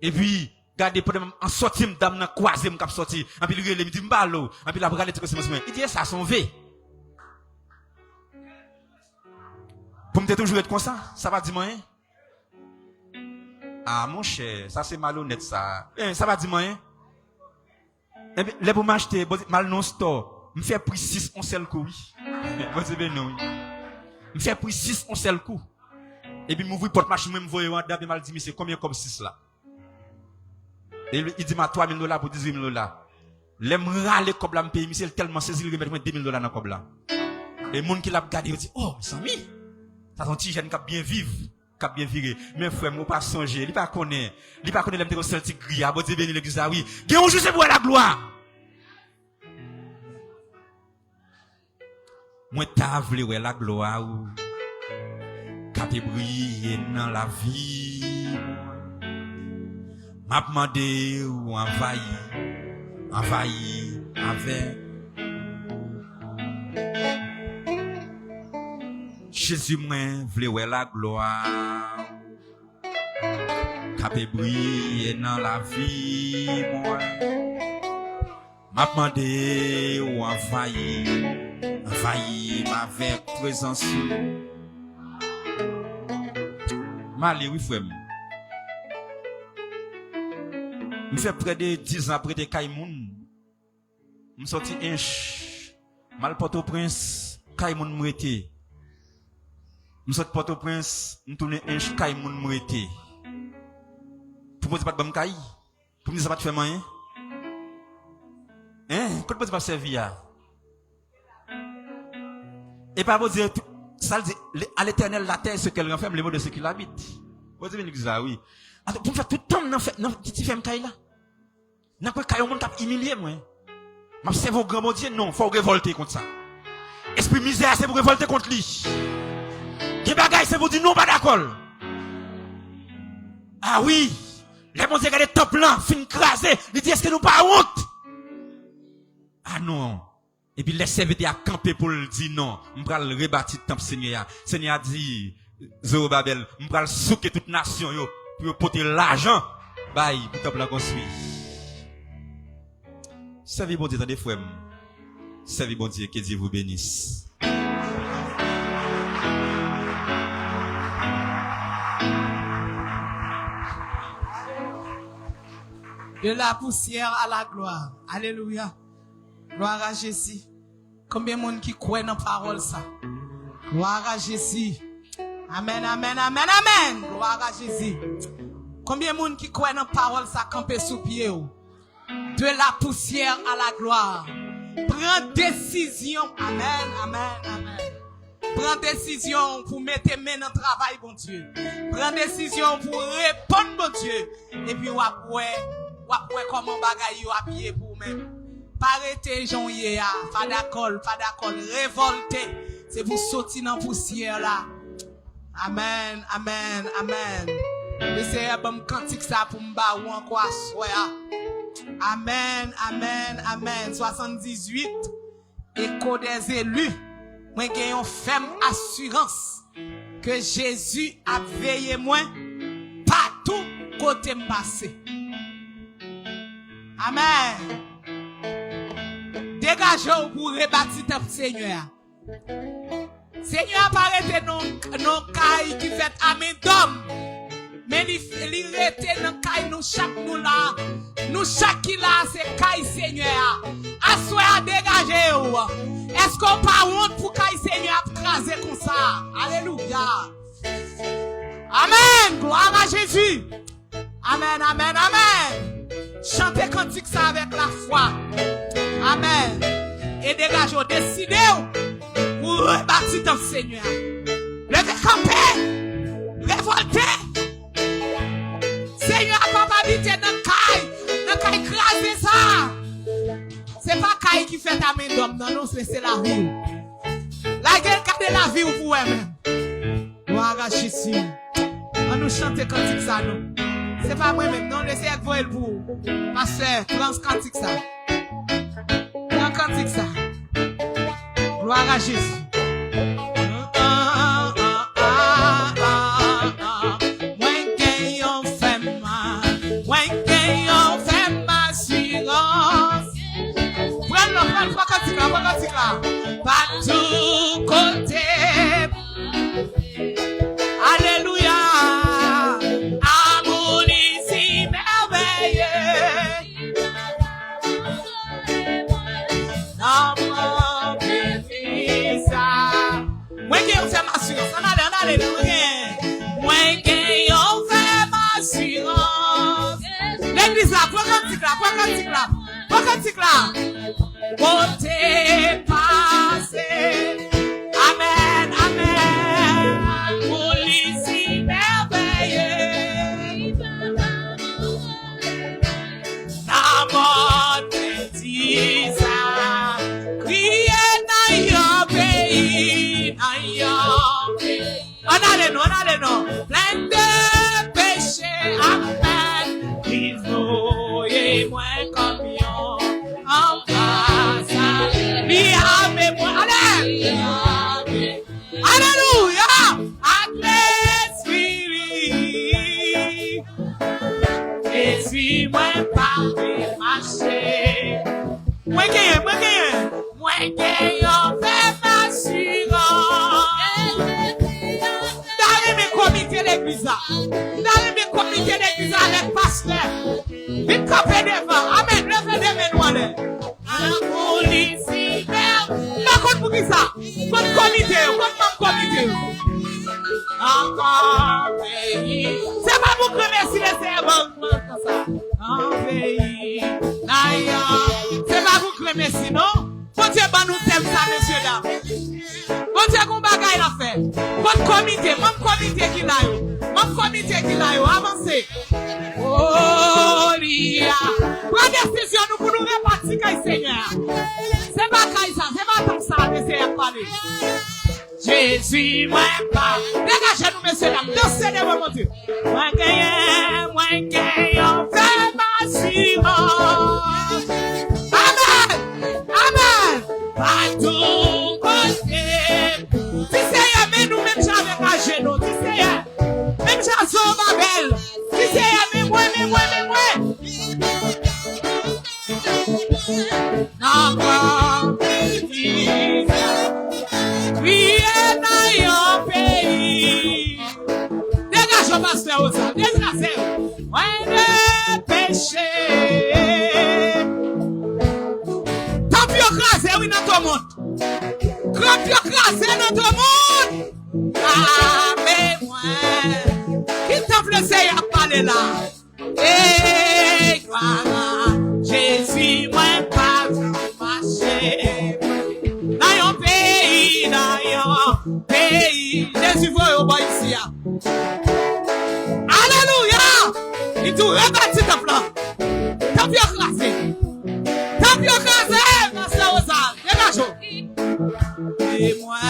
Et puis gardez pendant en sorti dame nan croiser m'cap sorti en puis il relève me dit m'balo en puis la regarder tout comme il dit ça son V pour me toujours être comme ça va dire moi hein ah mon cher ça c'est malhonnête ça ça va dire moi hein et puis les pour m'acheter mal non store me fait prix 6 on seul coup oui vous savez non me fait prix 6 on seul coup et puis m'ouvrir porte machine même voyer en dame mal dit mais c'est combien comme 6 là. Et il dit ma $3,000 pour $18,000. L'aime râler comme là me paye, c'est tellement saisi il remet $2,000 dans comme là. Et monde qui l'a regardé il dit oh, Sami, ça son petit jeune qui a bien vivre, qui a bien viré. Mais frère, moi pas songer, il pas connaît l'aime te seul petit gris, bon Dieu béni l'église oui. Qui on juste pour la gloire. Moi t'a voulu ouais la gloire ou qui briller dans la vie. M'a demandé ou envahi avec Jésus moi vle ouais la gloire capé briller dans la vie moi m'a demandé ou envahi avec présence Mali oui frère. Je fais près de 10 ans après de Kaimoun. Je sorti inch. Mal Port-au-Prince, Kaimoun m'rete. Je sorti Port-au-Prince, je tourne inch Kaimoun m'rete. Pour poser pas de bam Kai. Pour me dire ça pas te faire rien. Hein? Quand poser pas servir. Et pas vous dire ça dit à l'Éternel la terre ce qu'elle renferme les mots de ceux qui l'habitent. Vous avez dit ça oui. Alors pour faire tout le temps non petit femme Kai là. N'a pas Kai monde qui humilier moi. M'a servi au grand bon Dieu non, faut révolter contre ça. Esprit misère c'est pour révolter contre lui. Qui bagaille c'est pour dire non pas d'accord. Ah oui, les bon Dieu regardez top là, fin crasé, il dit est-ce que nous pas honte? Ah non. Et puis les serviteurs à camper pour le dire non, on va le rebâtir temple Seigneur. Seigneur a dit Zorobabel, on va le souquer toute nation yo pour porter l'argent. Bye, pour temple la construire. Servez bon Dieu dans des frères. Servez bon Dieu, que Dieu vous bénisse. De la poussière à la gloire. Alléluia. Gloire à Jésus. Combien de monde qui croit dans la parole ça? Gloire à Jésus. Amen, amen, amen, amen. Gloire à Jésus. Combien de monde qui croit dans la parole ça camper sous pied? De la poussière à la gloire. Prends décision. Amen, amen, amen. Prends décision pour mettre main dans le travail, bon Dieu. Prends décision pour répondre, bon Dieu. Et puis, ou après comment bagaille ou habiller pour même. Parete Jean yé pas d'accord, révolté. C'est pour sortir dans la poussière là. Amen, amen, amen. Laissez un bon cantique ça pour m'ba ou encore soya. Amen, amen, amen. 78. Écho des élus. Moi j'ai une ferme assurance que Jésus a veillé moi partout côté m'passé. Amen. Dégagez-vous pour rebâtir ton Seigneur. Seigneur apparaît non caille qui fait amen d'homme. Mais il rete dans caille nous chaque nous là. Nous chaque qui là c'est caille Seigneur. Assoya dégagez-vous. Est-ce qu'on pas honte pour caille Seigneur craser comme ça? Alléluia. Amen. Gloire à Jésus. Amen, amen, amen. Chantez cantique ça avec la foi. Amen. Et dégagez, décidez-vous pour rebâtir ton Seigneur. Levez camper, révoltez, qui fait ta main d'homme, non, c'est la vie. La gueule de la vie pour vous-même. Gloire à Jésus. On nous chante cantique ça, non. C'est pas moi-même, non, laissez être pour vous. Pasteur, prends ce cantique ça. Prends cantique ça. Gloire à Jésus. Partout côté. Alléluia. Amour ici merveilleux. Dans mon pays ça. Moi qui on fait ma assurance. On allez. Moi qui on fait ma assurance. L'église là, prends cantique là. Côté passé. Amen. Police merveilleux. Dans mon petit ça. Crier dans your pays. On allez non. Plein de péchés. Amen. Ils voyaient moins combien. En face. Alléluia. Athlète et suis-moi par les marchés. Moi gagne, on fait ma assurance. Dans les comités l'église, les pasteurs, les capés devant, amen, levez des mains. La police, par contre, pour qui ça? Votre comité. Encore pays. C'est pas pour remercier les servants. En pays. D'ailleurs, c'est pas pour remercier, non? Bon Dieu, nous t'aime ça, messieurs, dames. Bon Dieu, qu'on bagaille la fait. Votre comité, mon comité qui l'a eu, avancez. Oh, Lia. Prends décision, nous pour nous répartir, Seigneur. C'est pas comme ça, Seigneur, parler. Jésus, moi, pas. Dégagez-nous, messieurs, dames. Dansez devant mon Dieu. Moi, gagne, on fait ma assurance. Amen. Partout côté. Si c'est mais nous, même j'avais pas genoux. Si c'est même j'avais ma belle. Si c'est mais moi. Encore, priez dans your pays. Dégage, pasteur, dégagez. Moins de péché. Tant pis, crasé, oui, dans ton monde. Tant pis, crasé dans ton monde. Ah, mais moi, qui t'a blessé à parler là? Et voilà, Jésus, moi, pas marcher. Dans yon pays, Jésus voit au bas ici. Alléluia! Il tout rebâti ta plan. T'as bien classé, ma soeur Osa, dégage. Et moi, à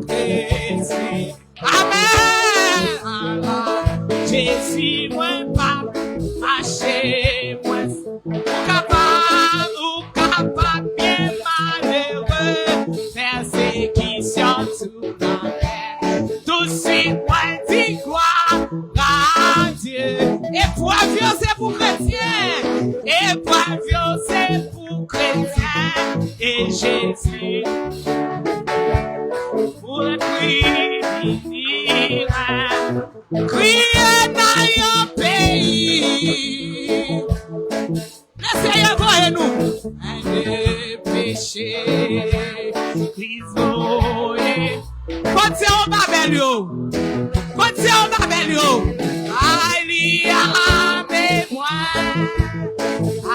Christ. Amen. Jésus, moi, pas marcher, moi, capable, bien malheureux, persécution sous la terre. Tout de suite, moi, dis gloire à Dieu. Et poivre, c'est pour chrétien. Et Jésus, pour le crier dans your pays. Laissez-le voir nous. Un de péché, isolé. Continuez au Babelio. Aïe, moi à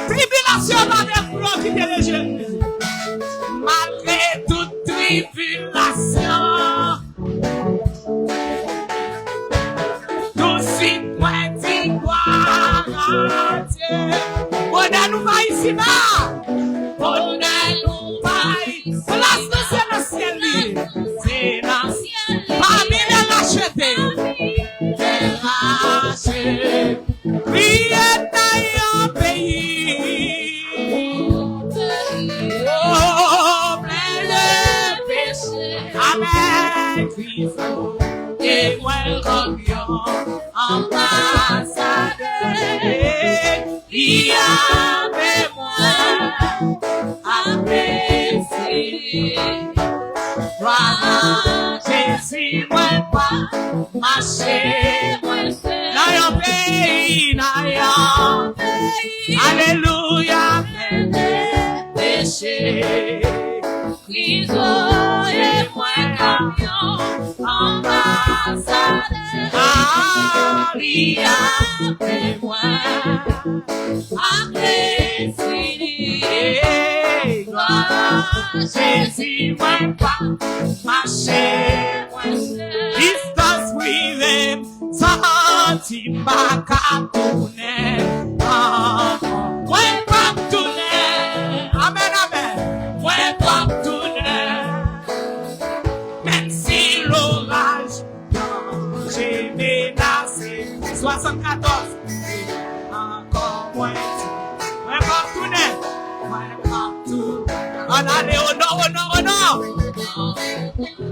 tribulation va me quitter les jeunes. Malgré toute tribulation, tout Cristo, et moi camion, ambassadeur, qui avec moi, apprécié. Voilà, Jésus, moi pas, marcher, dans un pays, alléluia, péché. Cristo et moi camion, ambassadeur, Maria et moi, apprécié, gloire, Jésus, moi pas, marcher, moi seul. Distance with him, sorti pas qu'à tourner, moi pas tourner, amen, amen, moi pas tourner, même si l'orage, j'ai menacé, 74, encore moins, moi pas tourner, moi pas tourner, on allait au nord, au nord, au nord.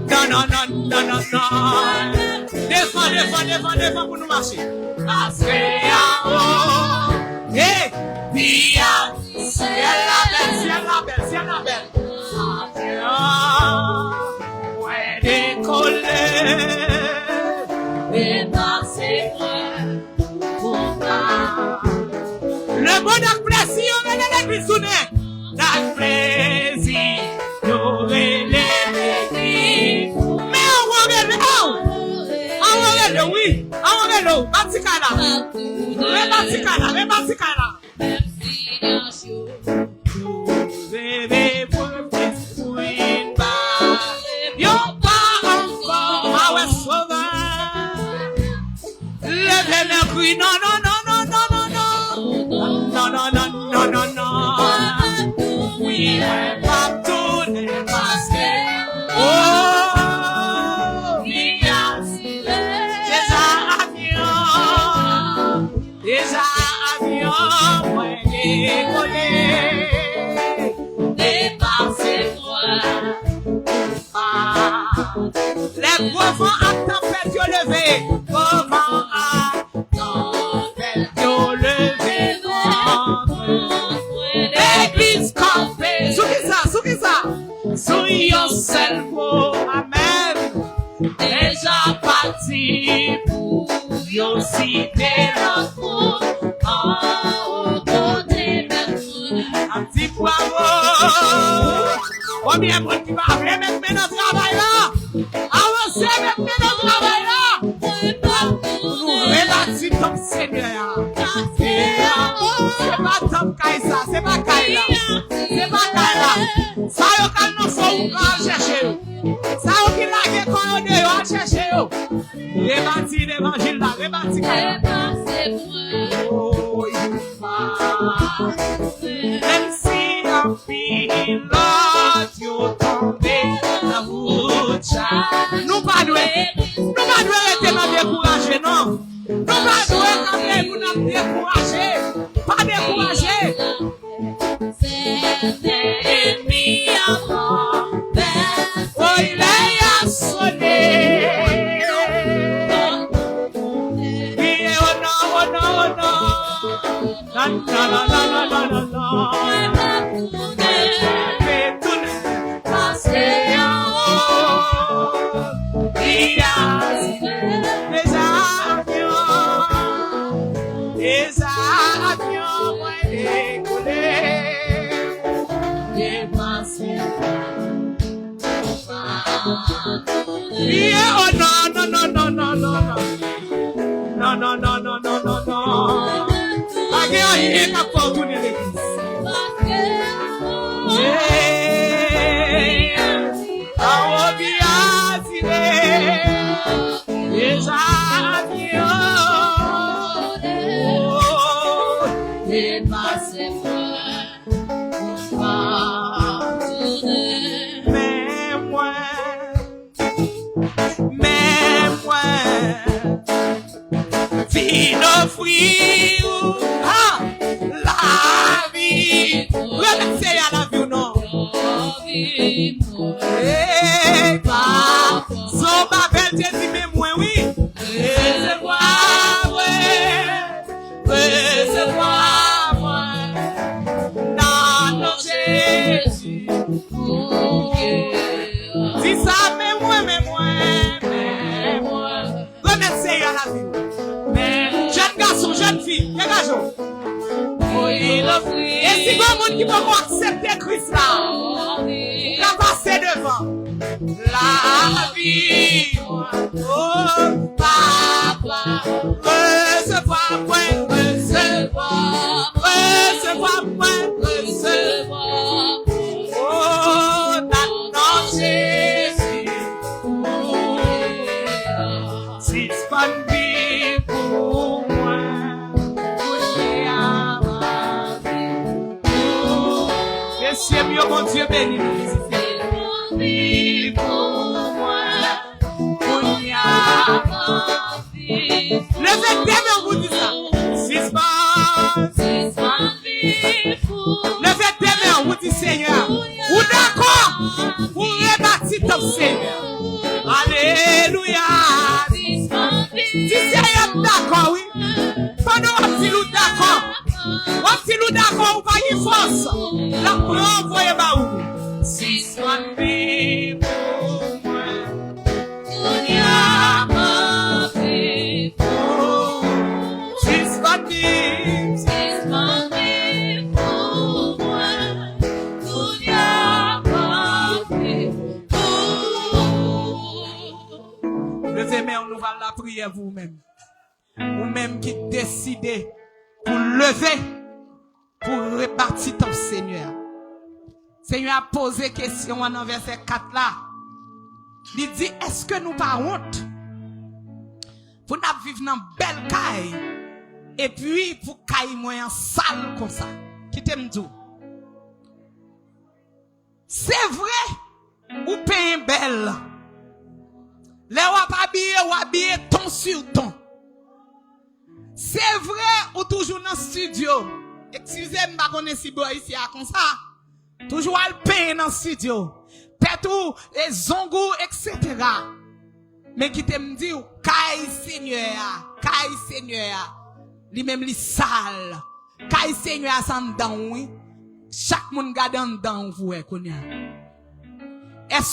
Non, non, non, non, non, non. Défends, défends, défends, défends pour nous marcher. Parce que en haut, hey, bien, ciel la belle, ciel la belle, ciel la belle. Ouais, décoller, et danser, pour moi. Le bonheur plaisir, on est dans l'église tournée. Dans le plaisir, on est oui, hello, Batikana. Batikana, Batikana. Non, non, non, non, non, non, non. Non, non, non, non, non, non. Oui, pas tout n'est passé. Oh, déjà avion, moi décoller, dépassez-moi. Les gros vents à tempête levé, gros vents à tempête levé, l'église campée, sous qui ça, sous yon seul mot, amen, déjà parti pour yon cité rencontre, en côté d'un un petit poivre. Combien de monde qui va appeler mettre dans le travail là? Avancez mettre dans le travail là. Nous rebâtir comme Seigneur. C'est pas Tom Kaisa, c'est pas Kaila. C'est pas Kaila. Ça y est, quand nous sommes chercher. Ça y est, qui l'a fait quand on est chercher. Rebâtir l'évangile là, rebâtir Kaila. Oh, il va. Même si un pilote, you tombé la route. Nous pas doués rester dans décourager, non. Nous pas doués quand même nous nous décourager. Pas décourager. C'est ennemi avant. Oh, il est assommé. Non, non, non, non, non, non, non. Mais tout le parce que en haut, il y a des avions, moi décoller, dépasser. Oh non, non, non, non, non, non, non. Non, non, non, non, non, non, non. Il est pas pour vous l'église. Fruit, ah, la vie, remerciez à la vie ou non? Eh, pas, Jésus. Dis ça, mais moi. Remerciez à la vie. Jeune garçon, jeune fille, dégageons. Et si bon monde qui peut accepter Christ là, on va passer devant. La vie, oh papa, recevoir point, oh non Jésus, c'est pas vie pour moi, c'est mieux mon Dieu béni. Levez tes mains, vous dites ça. Levez tes mains, vous dites Seigneur. Vous d'accord? Vous rebâtissez ton Seigneur. Alléluia. Si Seigneur d'accord, oui. Pendant un petit loup d'accord. Un petit loup d'accord, ou pas une force. La preuve, voyez pas où. Si soin vie pour moi. Nous va la prière vous-même. Vous-même qui décidez pour lever, pour repartir ton Seigneur. Seigneur a posé question dans verset 4 là. Il dit, est-ce que nous pas honte? Pour nous vivre dans une belle caille. Et puis, pour caille moyen sale comme ça. Qui t'aime tout? C'est vrai, ou paye belle. Les wap habillé ton sur ton. C'est vrai ou toujours dans le studio. Excusez-moi, je connais si bon ici comme ça. Toujours à le payer dans le studio. Petou, les zongou, etc. Mais qui te me dit, Kai Seigneur, lui-même li sale. Kai Seigneur sans dedans, oui. Chaque monde garde en dedans, vous, est-ce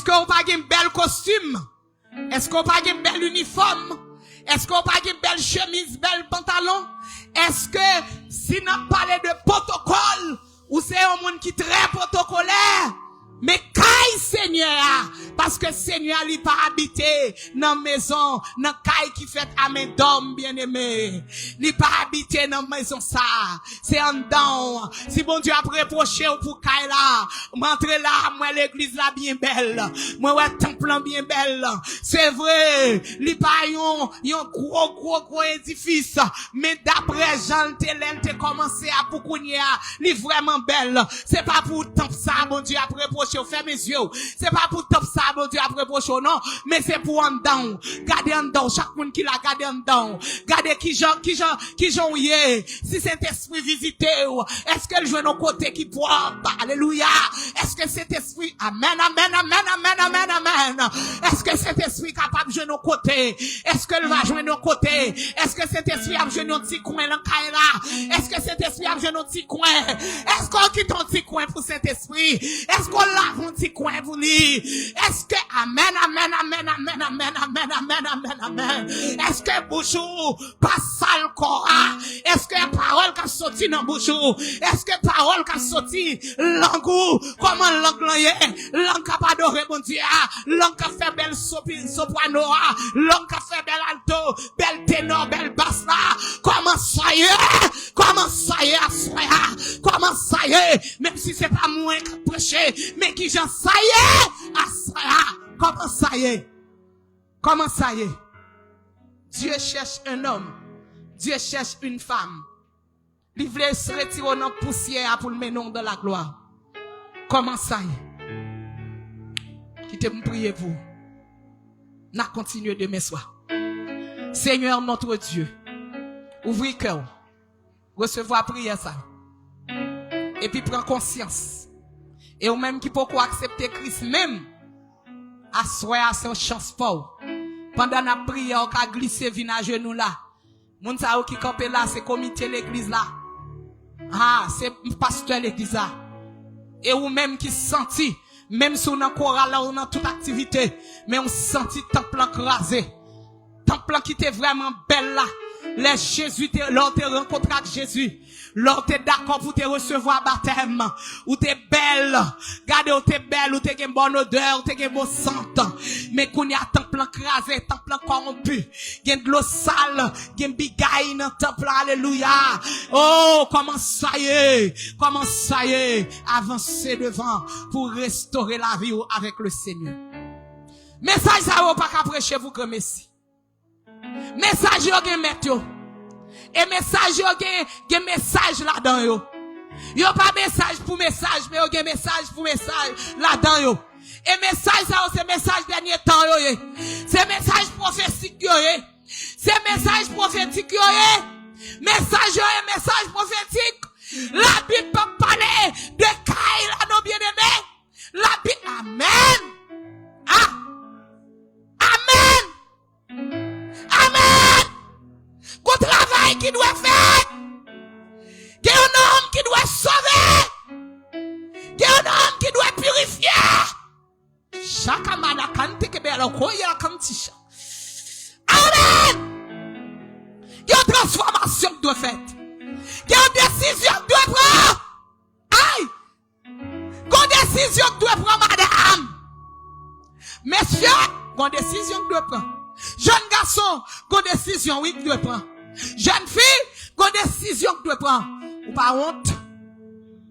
qu'on pas un bel costume? Est-ce qu'on pas un bel uniforme? Est-ce qu'on pas une belle chemise, bel pantalon? Est-ce que si nous parlons de protocole, ou c'est un monde qui est très protocolaire, mais caille Seigneur, parce que Seigneur il pas habité dans maison, dans caille qui fait à mes d'hommes bien-aimés. Il pas habité dans maison ça. C'est en dedans. Si bon Dieu a reproché pour caille là, m'entrer là, moi l'église là bien belle. Moi ouais temple bien belle. C'est vrai, il pas un gros édifice, mais d'après Jean Télène t'es commencé à pourkounia, il vraiment belle. C'est pas pour temple ça bon Dieu a reproché. Ferme mes yeux. C'est pas pour top ça, bon Dieu, après prochain, non. Mais c'est pour en dedans. Gardez en dedans. Chaque monde qui l'a gardé en dedans. Gardez qui j'en yé. Si cet esprit visité, est-ce qu'elle joue nos côtés qui propre? Alléluia. Est-ce que cet esprit, amen. Est-ce que cet esprit capable de jouer nos côtés? Est-ce qu'elle va jouer nos côtés? Est-ce que cet esprit a joué nos petits coins dans Kaila? Est-ce que cet esprit a joué nos petits coins? Est-ce qu'on quitte un petit coin pour cet esprit? Est-ce qu'on lave un petit coin pour lui? Est-ce que amen. Est-ce que bouchou pas sale cora? Est-ce que parole qui sorti dans bouchou? Est-ce que parole qui sorti langue comment langue langue qui pas adorer bon Dieu, langue qui fait belle soprano, langue qui fait belle alto, belle ténor, belle basse là. Comment ça y est? Même si c'est pas moi qui prêcher, mais qui j'en ça y est? Comment ça y est? Dieu cherche un homme. Dieu cherche une femme. Il voulait se retirer dans la poussière pour le mener dans la gloire. Comment ça y est? Qui te prier pour. N'a continué demain soir. Seigneur notre Dieu. Ouvrez cœur. Recevoir prière ça. Et puis prends conscience. Et ou même qui peut accepter Christ même. Assoya c'est une chance pour. Pendant la prière, on a glissé vin à genoux là. Moun sa ou qui campé là, c'est comité l'église là. Ah, c'est pasteur l'église là. Et ou même qui senti, même si on a chorale là, on a toute activité, mais on senti temple crasé. Temple qui était vraiment belle là. Les Jésus, l'on te rencontré avec Jésus. L'on te d'accord pour te recevoir baptême. Ou te belle. Regardez, ou te belle, ou te gen bonne odeur, ou te gen bon sang. Mais qu'on y a temple crasé, temple corrompu. Gen de l'eau sale, gen bigay dans temple, alléluia. Oh, comment ça y est, avancer devant pour restaurer la vie avec le Seigneur. Message ça va pas qu'à prêcher vous que Messie. Message yo gen met yo. Et message yo gen message là-dedans yo. Yo pas message pour message, mais yo gen message pour message là-dedans yo. Et message ça c'est message dernier temps yo. C'est message prophétique yo. C'est message prophétique yo. Message yo et message prophétique. La Bible peut parler de Kaïla non bien-aimé. La Bible amen. Ah. Qu'on travail qui doit faire. Qu'il y a un homme qui doit sauver. Qu'il y a un homme qui doit purifier. Chaque amana kante ke bela koya kantisha. Amen. Il y a une transformation qui doit faire. Il y a une décision qui doit prendre. Aïe. Une décision qui doit prendre, madame. Messieurs, une décision qui doit prendre. Jeune garçon, une décision, oui, qui doit prendre. Jeune fille, une décision que tu prends. Ou pas honte.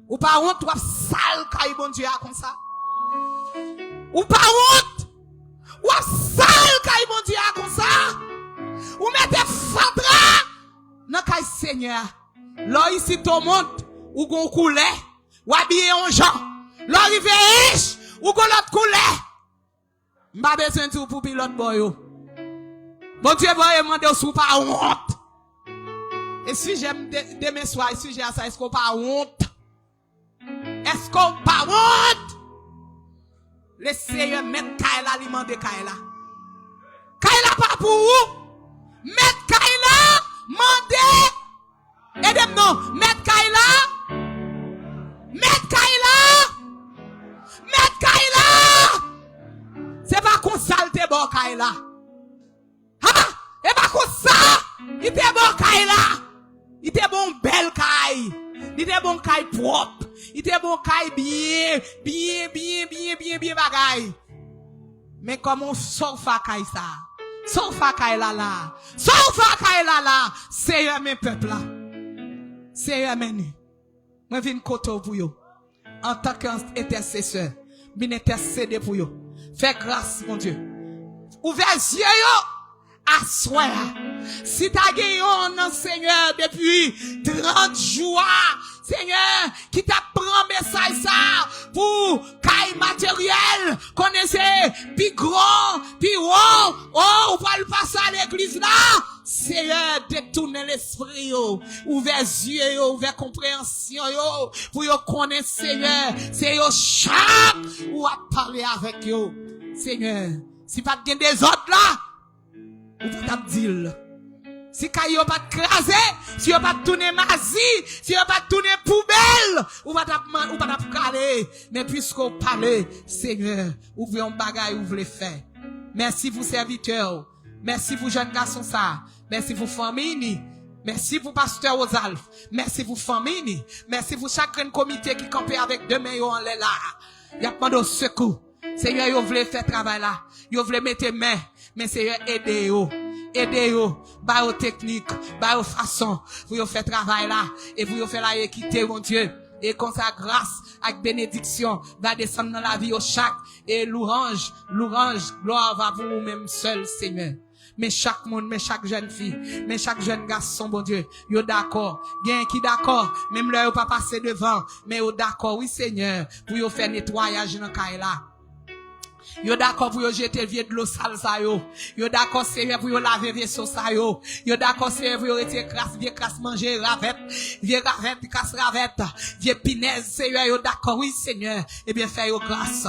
Ou pas honte, ou sale caille bon Dieu comme ça. Ou pas honte. Ou sale caille bon Dieu comme ça. Ou mettez fatra dans caille Seigneur. Là ici tout monde ou gon coulé, ou habillé en gens. Là arrivé riche, ou gon l'autre coulé. M'pa besoin de pour pilote boy. Bon Dieu va demander sous pas honte. Et si j'aime demain soir, si j'ai ça, est-ce qu'on pas honte? Est-ce qu'on pas honte? Le Seigneur met Kaila alimenter Kaila. Kaila pas pour vous. Mettre Kaila, mandez. Aidez-moi non. Mettre Kaila. Mettre Kaila. Mettre Kaila. C'est pas qu'on salte bon Kaila. Ah, et pas qu'on ça. Il était bon Kaila. Il était bon belle caille. Il était bon caille propre. Il était bon caille bien bagaille. Mais comment sauf à caille ça? Sauf à caille là. Sauf à caille là. C'est mes peuples là. C'est mes. Moi viens côté pour yo. En tant qu'intercesseur, bien intercéder pour yo. Fais grâce mon Dieu. Ouvrez les yeux yo. Assoir. Si t'as gagné un Seigneur depuis 30 jours, Seigneur, qui t'a pris un message ça pour caille matériel, connaissez, puis grand, puis haut, oh, ou pas le passer à l'église là, Seigneur, détournez l'esprit, ouvert yeux, ouvert compréhension, pour yo connaître Seigneur, c'est yo chaque, ou à parler avec yo, Seigneur, si pas de des autres là, ou pas dire. Si kayo pas crasé, si yo pas tourner mazi, si yo pas tourner poubelle, ou pas caler, mais puisqu'on parle, Seigneur, ouvrez un bagage ou vous voulez faire. Merci vous serviteurs, merci vous jeunes garçons ça, merci vous famille, merci vous pasteur Osalf, merci vous famille, merci vous chaque comité qui campait avec deux mains en l'air là. Y a pas de secours. Seigneur, vous voulez faire travail là, vous voulez mettre main, mais Seigneur aidez-vous. Aidez-vous, bah technique, bah façon, vous faire travail là, et vous faire la équité, mon Dieu. Et comme ça, grâce, avec bénédiction, va descendre dans la vie au chaque, et louange, gloire va vous même seul, Seigneur. Mais chaque monde, mais chaque jeune fille, mais chaque jeune garçon, bon Dieu, yo d'accord. Gen qui d'accord, même là, yo pas passer devant, mais yo d'accord, oui, Seigneur, pour yo faire nettoyage dans Kaila. Yo d'accord pour yo jeter vieux de l'eau sale ça yo. Yo d'accord Seigneur pour yo laver vaisseau ça yo. Yo d'accord Seigneur pour yo retirer crasse, vieux crasse manger ravette, vieux ravette, casse ravette, vieux pinaise Seigneur yo d'accord oui Seigneur. Eh bien fais yo grâce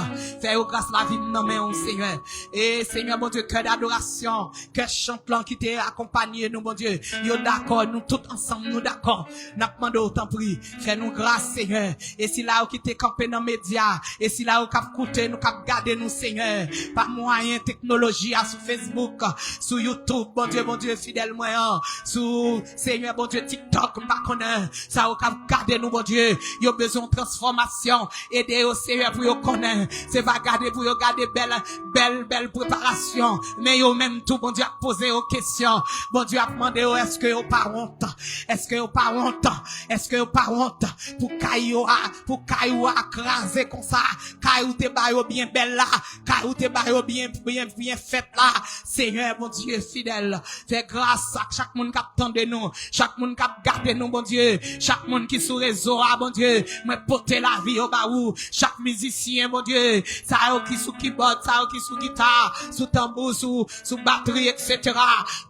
la vie non mais on Seigneur. Et Seigneur mon Dieu cœur d'adoration, cœur chantant qui t'est accompagné nous mon Dieu. Yo d'accord nous tous ensemble nous d'accord. N'a demandé autant prix, fais-nous grâce Seigneur. Et si là qui t'est campé dans médias, et si là où cap coûter nous cap garder nous Seigneur, par moyen technologie sur Facebook, sur YouTube, bon Dieu fidèle moyen, sur Seigneur bon Dieu TikTok, pas connaît, ça où cap garder nous bon Dieu, yo besoin de transformation, aider au Seigneur pour yo connaître, c'est pas garder pour yo garder belle préparation, mais yo même tout bon Dieu a posé aux questions, bon Dieu a demandé est-ce que yo pas honte, est-ce que yo pas honte pour caillou a craser comme ça, caillou te bayo bien belle là, caillou te bayo bien fait là, Seigneur mon Dieu fidèle, fais grâce à chaque monde qui attend de nous, chaque monde qui garde nous bon Dieu, chaque monde qui sur réseau bon Dieu, moi porter la vie au baou, chaque musicien bon Dieu, ça qui sous keyboard, ça qui sous guitare, sous tambour, sous batterie etc.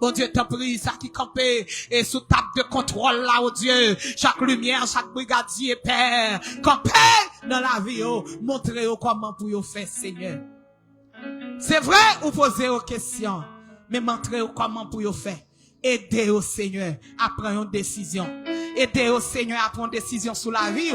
Bon Dieu t'en prie, ça qui campé et sous table de contrôle là oh Dieu, chaque lumière, chaque brigadier père, campé dans la vie oh, montrer comment pour yo faire Seigneur. C'est vrai ou poser aux questions, mais montrer comment pour yo faire. Aider au Seigneur à prendre une décision. Aider au Seigneur à prendre une décision sur la vie.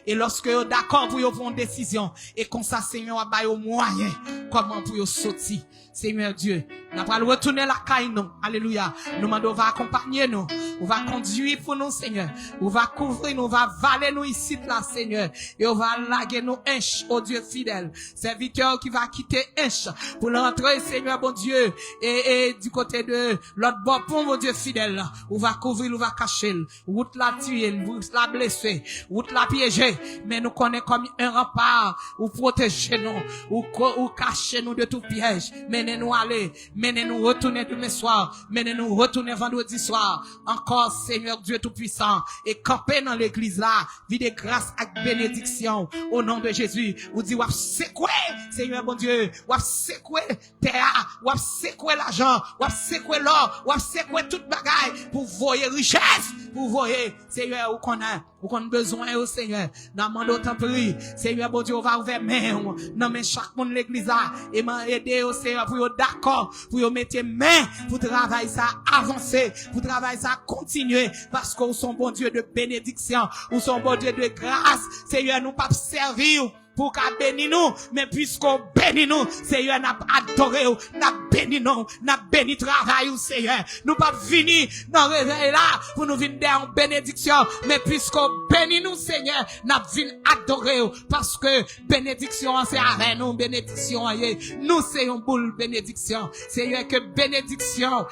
Et lorsque vous d'accord pour vous prendre une décision, et comme ça, Seigneur, va bailler au moyen, comment pour vous sortir. Seigneur Dieu, nous allons retourner la caille, nous. Alléluia. Nous demandons, va accompagner nous. On va conduire pour nous, Seigneur. On va couvrir nous, on va valer nous ici, là, Seigneur. Et on va laguer nos hinches, au Dieu fidèle. Serviteur qui va quitter hinche pour l'entrée, Seigneur, bon Dieu. Et du côté de l'autre bord, pour mon Dieu fidèle, on va couvrir, on va cacher. Route la tuer, route la blesser, route la piéger. Mais nous connaissons comme un rempart, ou protéger nous, ou cacher nous de tout piège. Menez-nous aller, menez-nous retourner demain soir, menez-nous retourner vendredi soir. Encore, Seigneur Dieu Tout-Puissant, et camper dans l'église là, vie de grâce et bénédiction, au nom de Jésus. Vous dites, wap secoué, Seigneur bon Dieu, wap secoué terre, wap secoué l'argent, wap secoué l'or, wap secoué toute bagaille, pour voyer richesse, pour voyer, Seigneur, où qu'on a besoin au Seigneur. Dans mon autant prix, Seigneur bon Dieu, on va ouvrir main, non mais chaque monde l'église là, et m'aider au Seigneur, pour yo d'accord, pour yo mettre main, pour travailler ça avancer, pour travailler ça continuer, parce qu'on sont bon Dieu de bénédiction, ou sont bon Dieu de grâce, Seigneur, nous pas servir pour qu'à bénir nous, mais puisqu'on bénit nous, Seigneur, n'a adoré, n'a béni nous, n'a béni travail, Seigneur. Nous pas venir dans le réveil là, pour nous venir en bénédiction, mais puisqu'on bénit nous, Seigneur, n'a venir adorer, parce que bénédiction, c'est avec nous, bénédiction, nous, c'est une boule bénédiction. Seigneur, que bénédiction,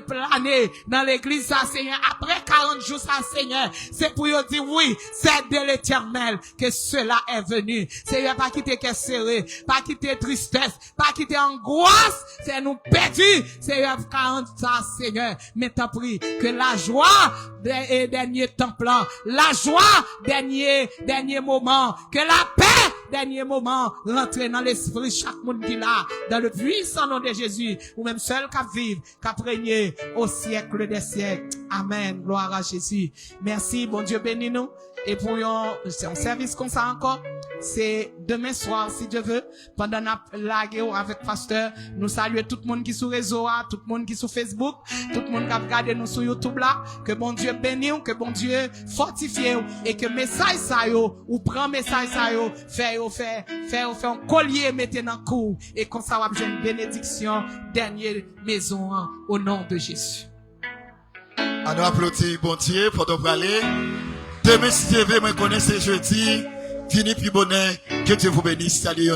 planer dans l'église, ça, Seigneur, après 40 jours, ça, Seigneur, c'est pour dire oui, c'est de l'Éternel que cela est venu. Seigneur, pas quitter que serré, pas quitter tristesse, pas quitter angoisse, c'est nous perdus. Seigneur, 40 ça, Seigneur, mais t'as pris que la joie des derniers temps, la joie dernier moment, que la paix dernier moment, rentrer dans l'esprit chaque monde qui l'a, dans le puissant nom de Jésus, ou même seul qu'à vivre, qu'à régner au siècle des siècles. Amen. Gloire à Jésus. Merci, bon Dieu bénis nous. Et pour un service comme ça encore, c'est demain soir, si Dieu veut, pendant la guerre avec pasteur, nous saluons tout le monde qui est sur réseau, tout le monde qui est sur Facebook, tout le monde qui a regardé nous sur YouTube là, que bon Dieu bénisse, que bon Dieu fortifie, et que message ça yo, ou prend message ça yo, fait un collier, mettez dans le cou, et qu'on ça va avoir une bénédiction, dernière maison, au nom de Jésus. On nous applaudit, bon Dieu, pour nous parler. Demain, si Dieu veut me connaître, c'est jeudi. Fini puis bonheur. Que Dieu vous bénisse. Salut.